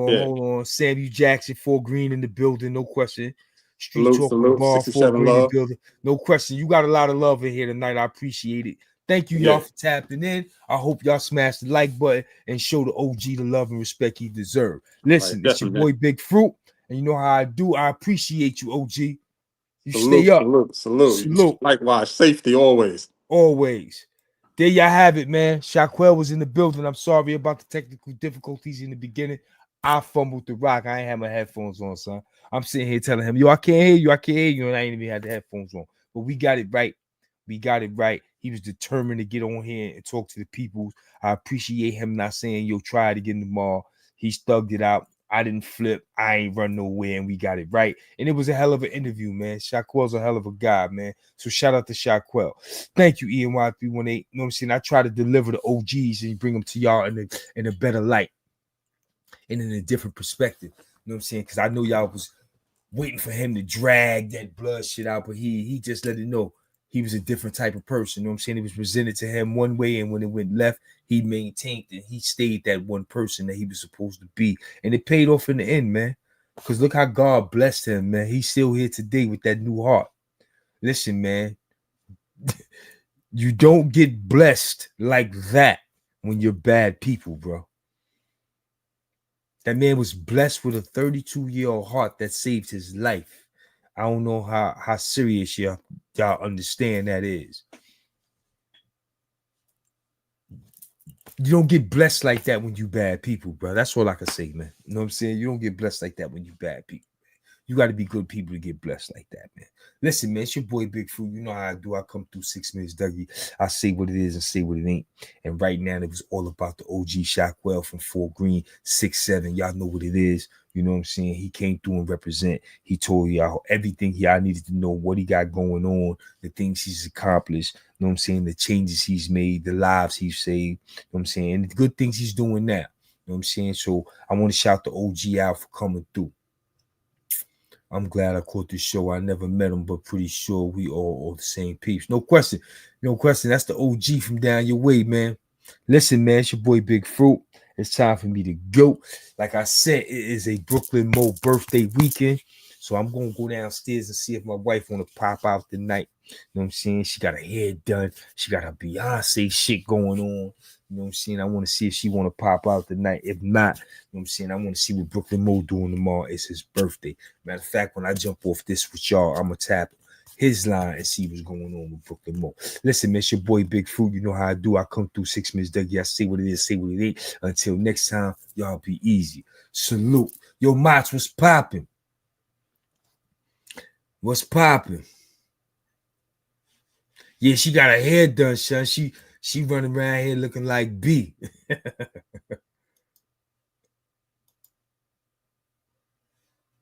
Yeah. Hold on. Samuel Jackson, 4 Greene in the building, no question. Street Salute, Talk with salute. Bar, 4 67 Greene in the love. building, no question. You got a lot of love in here tonight. I appreciate it. Thank you, y'all, Yeah. for tapping in. I hope y'all smash the like button and show the OG the love and respect he deserves. Right. Listen, it's your Definitely, man. boy Big Fruit, and you know how I do. I appreciate you, OG. You stay Salute, up. salute, salute. Salute. Likewise, safety always. Always. There y'all have it, man. Shaquell was in the building. I'm sorry about the technical difficulties in the beginning. I fumbled the rock. I ain't have my headphones on, son. I'm sitting here telling him, yo, I can't hear you. I can't hear you. And I ain't even had the headphones on. But we got it right. We got it right. He was determined to get on here and talk to the people. I appreciate him not saying, yo, try it again tomorrow. He thugged it out. I didn't flip. I ain't run nowhere, and we got it right. And it was a hell of an interview, man. Shaquell's a hell of a guy, man. So shout out to Shaquell. Thank you, ENY318. You know what I'm saying? I try to deliver the OGs and bring them to y'all in a better light and in a different perspective. You know what I'm saying? Because I know y'all was waiting for him to drag that blood shit out, but he just let it know he was a different type of person. You know what I'm saying? It was presented to him one way, and when it went left, he maintained it. He stayed that one person that he was supposed to be. And it paid off in the end, man. Because look how God blessed him, man. He's still here today with that new heart. Listen, man. You don't get blessed like that when you're bad people, bro. That man was blessed with a 32-year-old heart that saved his life. I don't know how serious y'all understand that is. You don't get blessed like that when you bad people, bro. That's all I can say, man. You know what I'm saying? You don't get blessed like that when you bad people. You got to be good people to get blessed like that, man. Listen, man, it's your boy Big Fruit. You know how I do. I come through 6 minutes, Dougie. I say what it is and say what it ain't. And right now, it was all about the OG Shaquell from Fort Greene, 6'7". Y'all know what it is. You know what I'm saying? He came through and represent. He told y'all everything y'all needed to know, what he got going on, the things he's accomplished. You know what I'm saying? The changes he's made, the lives he's saved. You know what I'm saying? And the good things he's doing now. You know what I'm saying? So I want to shout the OG out for coming through. I'm glad I caught the show. I never met him, but pretty sure we all the same peeps. No question. No question. That's the OG from down your way, man. Listen, man, it's your boy Big Fruit. It's time for me to go. Like I said, it is a Brooklyn Mo birthday weekend. So I'm going to go downstairs and see if my wife want to pop out tonight. You know what I'm saying? She got her hair done. She got her Beyonce shit going on. You know what I'm saying? I want to see if she want to pop out tonight. If not, you know what I'm saying? I want to see what Brooklyn Mo doing tomorrow. It's his birthday. Matter of fact, when I jump off this with y'all, I'm going to tap his line and see what's going on with Brooklyn Mo. Listen, man, it's your boy Big Fruit. You know how I do. I come through 6 minutes, Dougie. I say what it is, say what it ain't. Until next time, y'all be easy. Salute. Yo, Mots, what's popping? What's popping? Yeah, she got her hair done, son. She running around here looking like B.